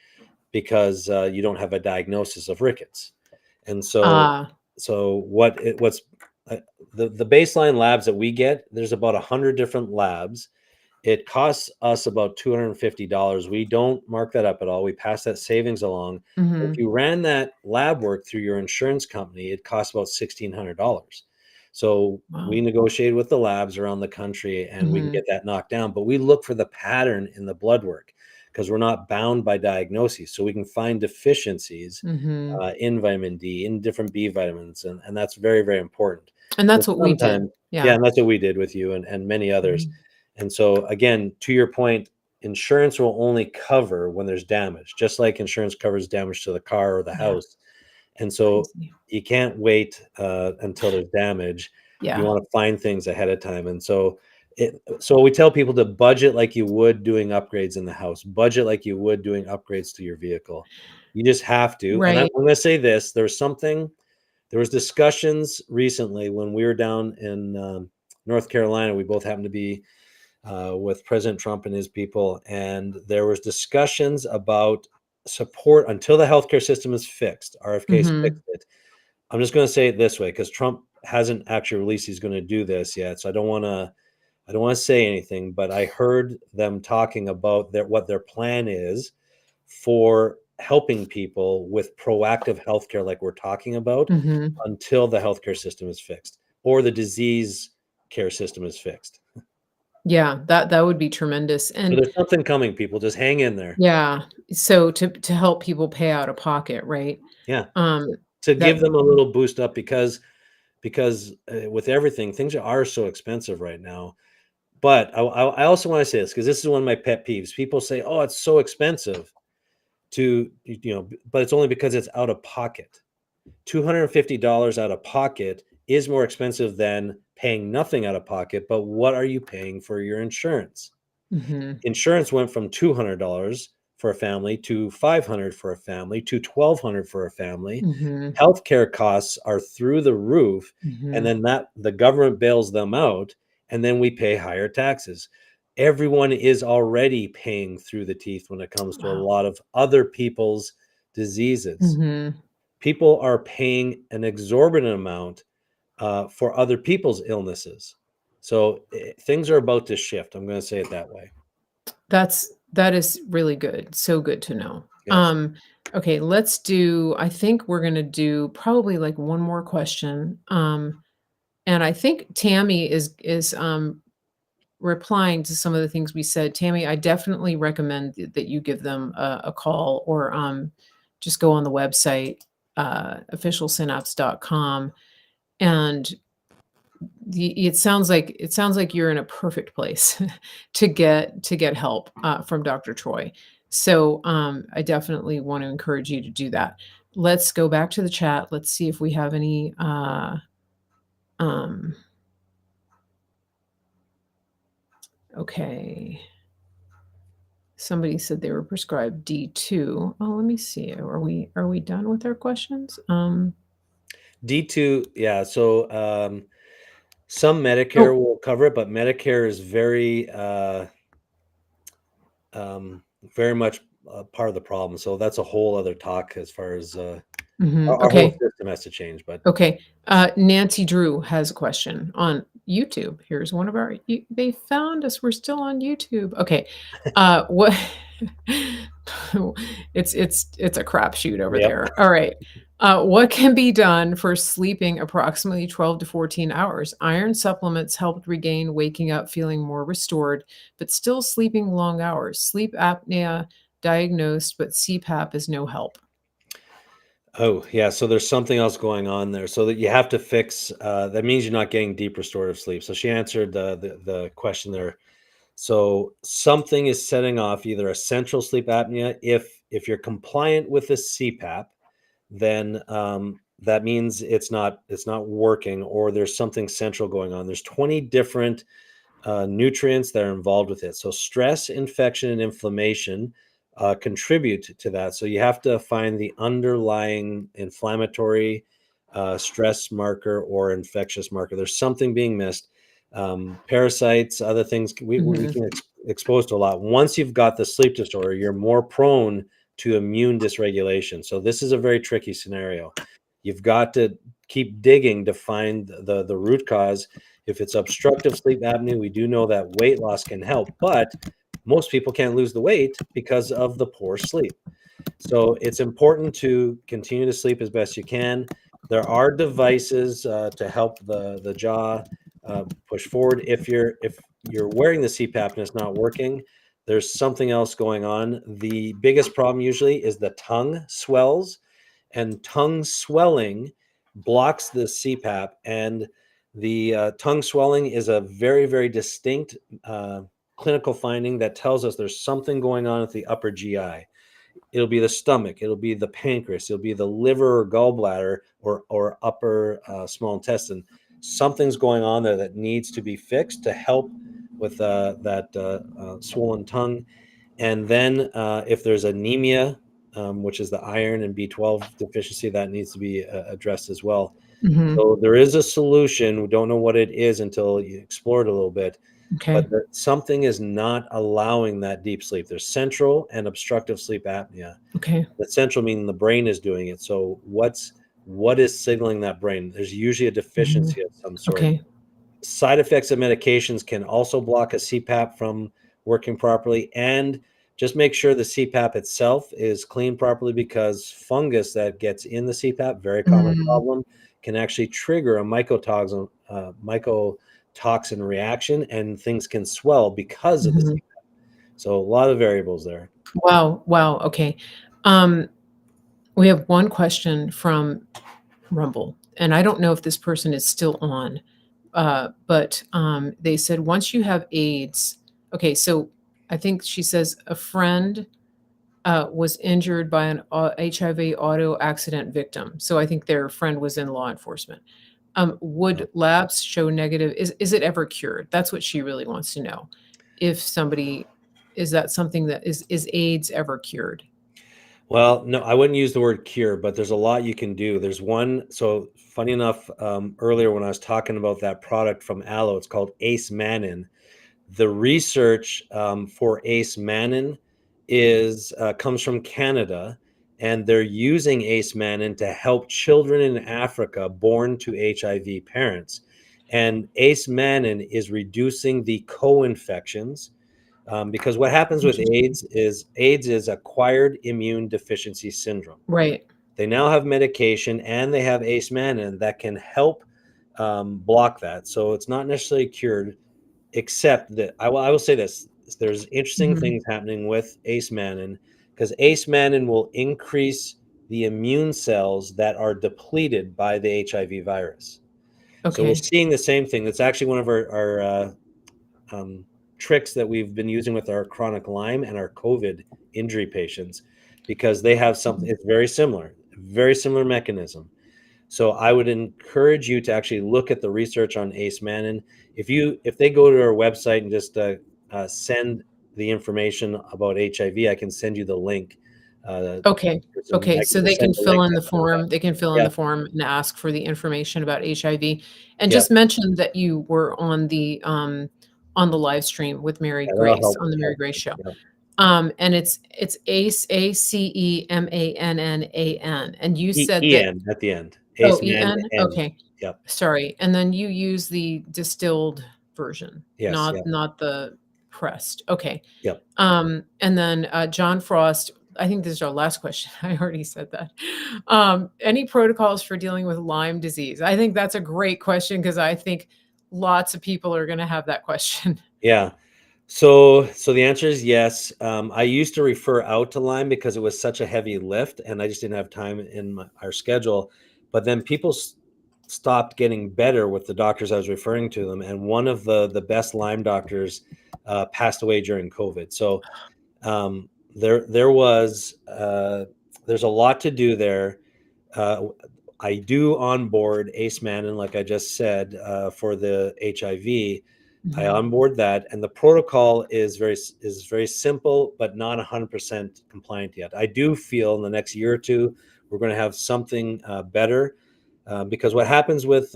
because you don't have a diagnosis of rickets. And so Ah, what's the baseline labs that we get, there's about 100 different labs. It costs us about $250. We don't mark that up at all. We pass that savings along. If mhm. you ran that lab work through your insurance company, it costs about $1,600. So we Wow. negotiate with the labs around the country and we can Mhm. get that knocked down. But we look for the pattern in the blood work because we're not bound by diagnoses. So we can find deficiencies Mhm. in vitamin D, in different B vitamins. And that's very, very important. And So that's what we did. sometimes, yeah, Yeah. and that's what we did with you and many others. Mhm. And so again, to your point, insurance will only cover when there's damage, just like insurance covers damage to the car or the Yeah. house. And so Crazy. you can't wait until there's damage. You Yeah. want to find things ahead of time. And so we tell people to budget like you would doing upgrades in the house, budget like you would doing upgrades to your vehicle. You just have to. And I'm Right. going to say this, there was discussions recently when we were down in North Carolina. We both happened to be with President Trump and his people, and there was discussions about support until the healthcare system is fixed. RFK's Mhm. fixed it. I'm just going to say it this way because Trump hasn't actually released he's going to do this yet, so I don't want to say anything. But I heard them talking about what their plan is for helping people with proactive healthcare, like we're talking about, Mhm. until the healthcare system is fixed or the disease care system is fixed. Yeah, that would be tremendous, So and there's something coming, people. Just hang in there. yeah, so to help people pay out of pocket, right? Yeah, Um, to that give them a little boost up because with everything, things are so expensive right now. But I also want to say this because this is one of my pet peeves. People say, "Oh, it's so expensive but it's only because it's out of pocket. $250 out of pocket is more expensive than paying nothing out of pocket. But what are you paying for your insurance? Mhm. Insurance went from $200 for a family to $500 for a family to $1,200 for a family. Mhm. Healthcare costs are through the roof, and Mhm. then that the government bails them out, and then we pay higher taxes. Everyone is already paying through the teeth when it comes to a Wow. lot of other people's diseases. Mhm. People are paying an exorbitant amount for other people's illnesses. So things are about to shift. I'm going to say it that way. That is really good, so good to know. Yes. Okay, I think we're gonna do probably, like, one more question, and I think Tammy is replying to some of the things we said. Tammy, I definitely recommend that you give them a call or, just go on the website, officialsynapse.com, and it sounds like you're in a perfect place to get help, from Dr. Troy. So, I definitely want to encourage you to do that. Let's go back to the chat. Let's see if we have any, um okay. Somebody said they were prescribed D2. Oh, let me see. Are we done with our questions? D2, yeah. So some Medicare Oh, will cover it, but Medicare is very much part of the problem. So that's a whole other talk as far as mhm, our whole okay. system has to change. But Okay. Nancy Drew has a question on YouTube. Here's one of our they found us, we're still on YouTube. Okay. What it's a crapshoot over Yep. there. All right. What can be done for sleeping approximately 12 to 14 hours? Iron supplements helped regain waking up feeling more restored, but still sleeping long hours. Sleep apnea diagnosed, but CPAP is no help. Oh, yeah. So there's something else going on there. So that you have to fix. That means you're not getting deep restorative sleep. So she answered the question there. So something is setting off either a central sleep apnea. If you're compliant with the CPAP, then that means it's not working, or there's something central going on. There's 20 different nutrients that are involved with it. So stress, infection, and inflammation contribute to that. So you have to find the underlying inflammatory stress marker or infectious marker. There's something being missed. Parasites, other things we Mhm. can expose to a lot. Once you've got the sleep disorder, you're more prone to immune dysregulation. So this is a very tricky scenario. You've got to keep digging to find the root cause. If it's obstructive sleep apnea, we do know that weight loss can help, but most people can't lose the weight because of the poor sleep. So it's important to continue to sleep as best you can. There are devices to help the jaw push forward. If you're wearing the CPAP and it's not working, there's something else going on. The biggest problem usually is the tongue swells, and tongue swelling blocks the CPAP. And the tongue swelling is a very, very distinct clinical finding that tells us there's something going on with the upper GI. It'll be the stomach, it'll be the pancreas, it'll be the liver or gallbladder or upper small intestine. Something's going on there that needs to be fixed to help with that swollen tongue. And then if there's anemia, which is the iron and B12 deficiency, that needs to be addressed as well. Mhm. So there is a solution. We don't know what it is until you explore it a little bit, Okay. but something is not allowing that deep sleep. There's central and obstructive sleep apnea. Okay. The central meaning the brain is doing it. So what is signaling that brain? There's usually a Mhm. deficiency of some sort. Okay. Side effects of medications can also block a CPAP from working properly. And just make sure the CPAP itself is cleaned properly, because fungus that gets in the CPAP, very common Mm. problem, can actually trigger a mycotoxin reaction, and things can swell because of the Mhm. CPAP. So a lot of variables there. Wow, wow, okay. Um, we have one question from Rumble, and I don't know if this person is still on, but they said, once you have AIDS, okay, so I think she says a friend was injured by an HIV auto accident victim. So I think their friend was in law enforcement. Would labs show negative? Is it ever cured? That's what she really wants to know. If somebody is that something that is AIDS ever cured? Well, no, I wouldn't use the word cure, but there's a lot you can do. There's one. So funny enough, earlier when I was talking about that product from Aloe, it's called Ace Mannin. The research for Ace Mannin is comes from Canada, and they're using Ace Mannin to help children in Africa born to HIV parents. And Ace Mannin is reducing the co-infections, because what happens with Interesting. AIDS is acquired immune deficiency syndrome. Right. They now have medication, and they have Ace Mannin that can help block that. So it's not necessarily cured, except that I will say this: there's interesting Mhm. things happening with Ace Mannin, because Ace Mannin will increase the immune cells that are depleted by the HIV virus. So we're Okay. seeing the same thing. That's actually one of our um, tricks that we've been using with our chronic Lyme and our COVID injury patients, because they have something. It's very similar mechanism. So I would encourage you to actually look at the research on Ace Mannin. If they go to our website and just send the information about HIV, I can send you the link. Okay. Okay, I can so they just send can the fill link in the after that. form they can fill in Yeah, the form and ask for the information about HIV. And yeah, just mention that you were on the live stream with Mary yeah. That'll Grace help. on the Mary Help. Grace Show. Yeah. And it's Ace, ACEMANNAN, and you said that En at the end. oh, Ace Mannin EN? N. Okay. Yep. Sorry, and then you use the distilled version, Yes. not Yep. not the pressed. Okay. Yep. And then, John Frost, I think this is our last question. I already said that. Any protocols for dealing with Lyme disease? I think that's a great question because I think lots of people are gonna have that question. Yeah. So the answer is yes. I used to refer out to Lyme because it was such a heavy lift, and I just didn't have time in our schedule. But then people stopped getting better with the doctors I was referring to them, and one of the best Lyme doctors passed away during COVID. So there was there's a lot to do there. Uh, I do onboard Ace Mannon, like I just said, for the HIV. I Mhm. onboard that, and the protocol is very simple, but not 100% compliant yet. I do feel in the next year or two we're going to have something better, because what happens with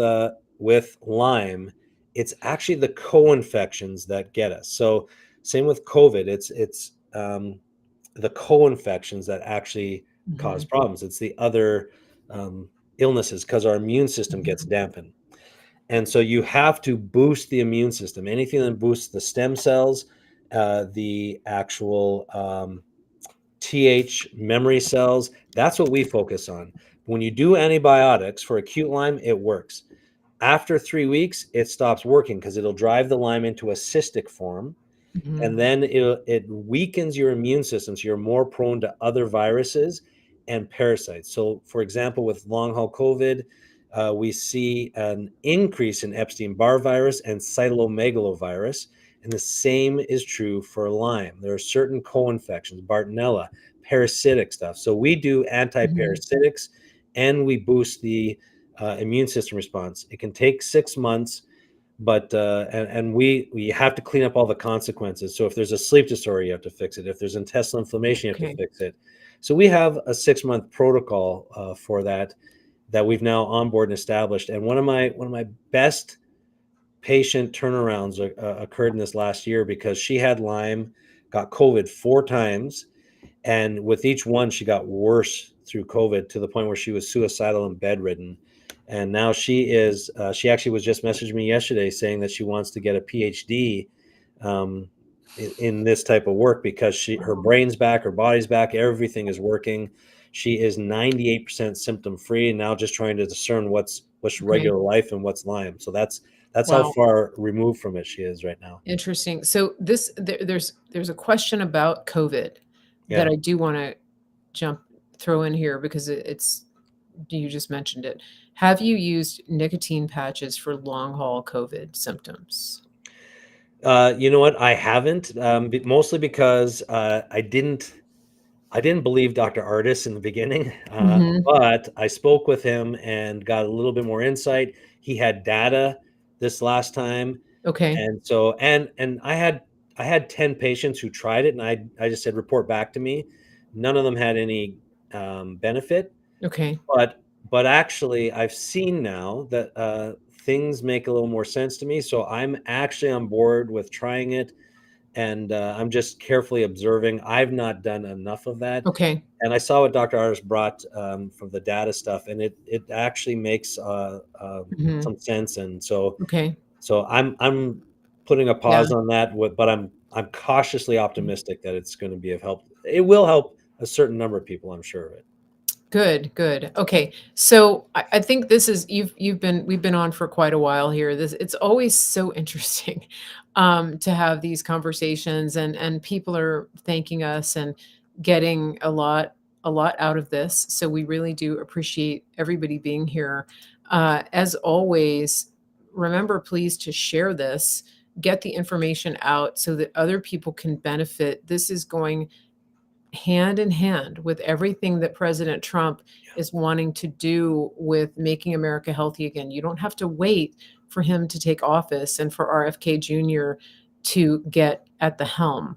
Lyme, it's actually the co-infections that get us. So same with COVID, it's the co-infections that actually cause Mhm. problems. It's the other illnesses because our immune system gets Mhm. dampened. And so you have to boost the immune system. Anything that boosts the stem cells, the actual TH memory cells, that's what we focus on. When you do antibiotics for acute Lyme, it works. After 3 weeks, it stops working because it'll drive the Lyme into a cystic form, Mhm. and then it weakens your immune system, so you're more prone to other viruses and parasites. So for example, with long haul COVID, we see an increase in Epstein-Barr virus and cytomegalovirus, and the same is true for Lyme. There are certain co-infections, Bartonella, parasitic stuff. So we do Mhm. anti-parasitics, and we boost the immune system response. It can take 6 months, but and we have to clean up all the consequences. So if there's a sleep disorder, you have to fix it. If there's intestinal inflammation, you have to Okay. fix it. So we have a 6 month protocol for that we've now on board and established. And one of my best patient turnarounds occurred in this last year because she had Lyme, got COVID 4 times, and with each one she got worse through COVID to the point where she was suicidal and bedridden. And now she actually was just messaging me yesterday saying that she wants to get a PhD um, in this type of work because her Wow. brain's back, her body's back, everything is working. She is 98% symptom free, and now just trying to discern what's Okay. regular life and what's Lyme. So that's how Wow. far removed from it she is right now. Interesting. So there's a question about COVID that Yeah. I do wanna jump throw in here because it's you just mentioned it. Have you used nicotine patches for long haul COVID symptoms? You know what? I haven't, mostly because I didn't believe Dr. Artis in the beginning, Mhm. but I spoke with him and got a little bit more insight. He had data this last time, Okay. and so and I had 10 patients who tried it, and I just said report back to me. None of them had any benefit, Okay. but actually I've seen now that things make a little more sense to me. So I'm actually on board with trying it, and I'm just carefully observing. I've not done enough of that, Okay. and I saw what Dr. Artis brought from the data stuff, and it actually makes Mhm. some sense. And so Okay. I'm putting a Yeah. pause on that, but I'm cautiously optimistic that it's going to be of help. It will help a certain number of people, I'm sure of it. Good, good. Okay. So I think this is we've been on for quite a while here. This it's always so interesting to have these conversations and people are thanking us and getting a lot out of this. So we really do appreciate everybody being here. As always, remember please to share this, get the information out so that other people can benefit. This is going hand in hand with everything that President Trump is wanting to do with making America healthy again. You don't have to wait for him to take office and for RFK Jr. to get at the helm.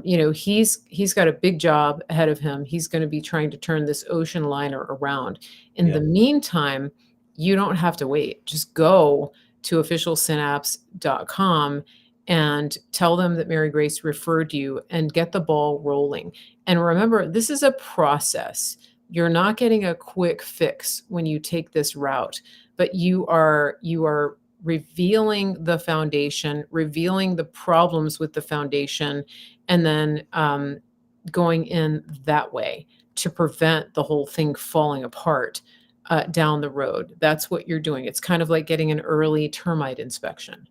He's got a big job ahead of him. He's going to be trying to turn this ocean liner around. In Yeah. the meantime, you don't have to wait. Just go to officialsynapse.com and tell them that Mary Grace referred you and get the ball rolling. And remember, this is a process. You're not getting a quick fix when you take this route. but you are revealing the foundation, revealing the problems with the foundation, and then going in that way to prevent the whole thing falling apart down the road. That's what you're doing. It's kind of like getting an early termite inspection,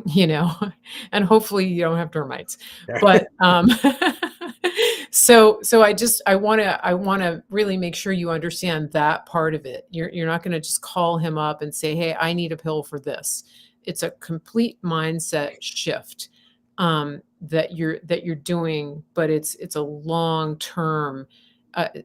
you know, and hopefully you don't have termites. But so I want to really make sure you understand that part of it. You're not going to just call him up and say, "Hey, I need a pill for this." It's a complete mindset shift that you're doing, but it's a long-term,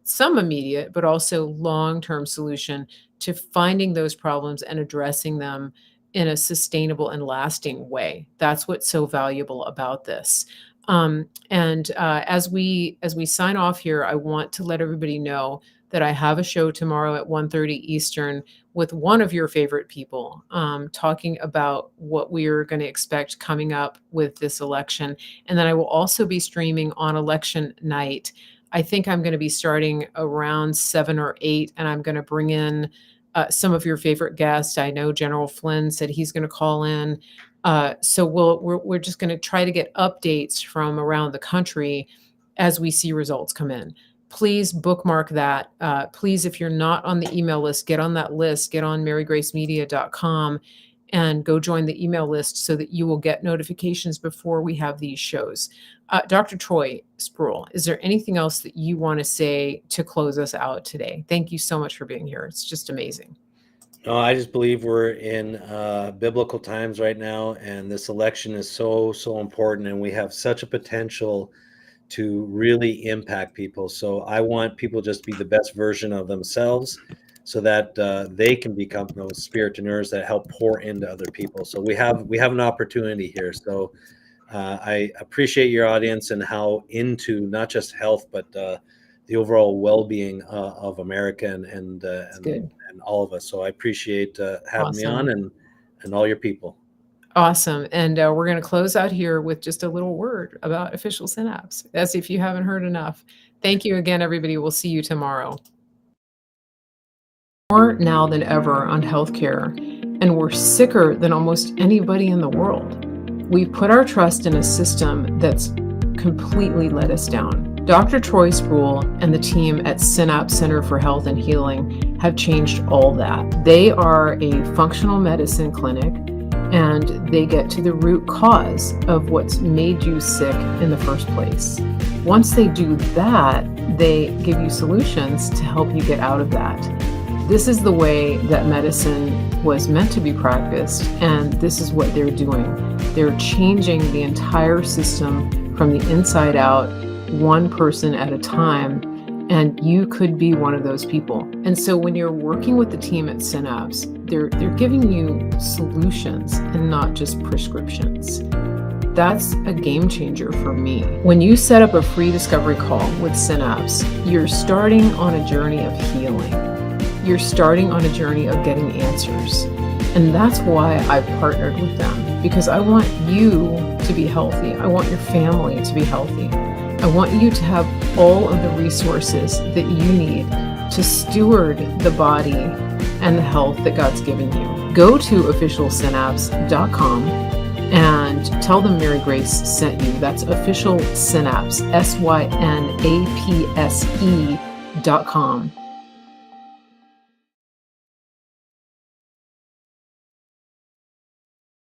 some immediate, but also long-term solution to finding those problems and addressing them in a sustainable and lasting way. That's what's so valuable about this. And as we sign off here, I want to let everybody know that I have a show tomorrow at 1:30 Eastern with one of your favorite people, talking about what we are going to expect coming up with this election. And then I will also be streaming on election night. I think I'm going to be starting around 7 or 8, and I'm going to bring in some of your favorite guests. I know General Flynn said he's going to call in. So we're just going to try to get updates from around the country as we see results come in. Please bookmark that. Please, if you're not on the email list, get on that list, get on marygracemedia.com and go join the email list so that you will get notifications before we have these shows. Dr. Troy Spurrill, is there anything else that you want to say to close us out today? Thank you so much for being here. It's just amazing. No, I just believe we're in biblical times right now, and this election is so important, and we have such a potential to really impact people. So I want people just to be the best version of themselves so that they can become those spiritaneurs that help pour into other people. So we have an opportunity here. So I appreciate your audience and how into not just health, but the overall well-being of America and all of us. So I appreciate having me on and all your people. Awesome. And we're going to close out here with just a little word about Official Synapse, as if you haven't heard enough. Thank you again, everybody. We'll see you tomorrow. More now than ever on healthcare, and we're sicker than almost anybody in the world. We've put our trust in a system that's completely let us down. Dr. Troy Spurrill and the team at Synapse Center for Health and Healing have changed all that. They are a functional medicine clinic, and they get to the root cause of what's made you sick in the first place. Once they do that, they give you solutions to help you get out of that. This is the way that medicine was meant to be practiced, and this is what they're doing. They're changing the entire system from the inside out, one person at a time, and you could be one of those people. And so when you're working with the team at Synapse, they're giving you solutions and not just prescriptions. That's a game changer for me. When you set up a free discovery call with Synapse, you're starting on a journey of healing. You're starting on a journey of getting answers. And that's why I've partnered with them, because I want you to be healthy. I want your family to be healthy. I want you to have all of the resources that you need to steward the body and the health that God's given you. Go to officialsynapse.com and tell them Mary Grace sent you. That's Official Synapse, SYNAPSE.com.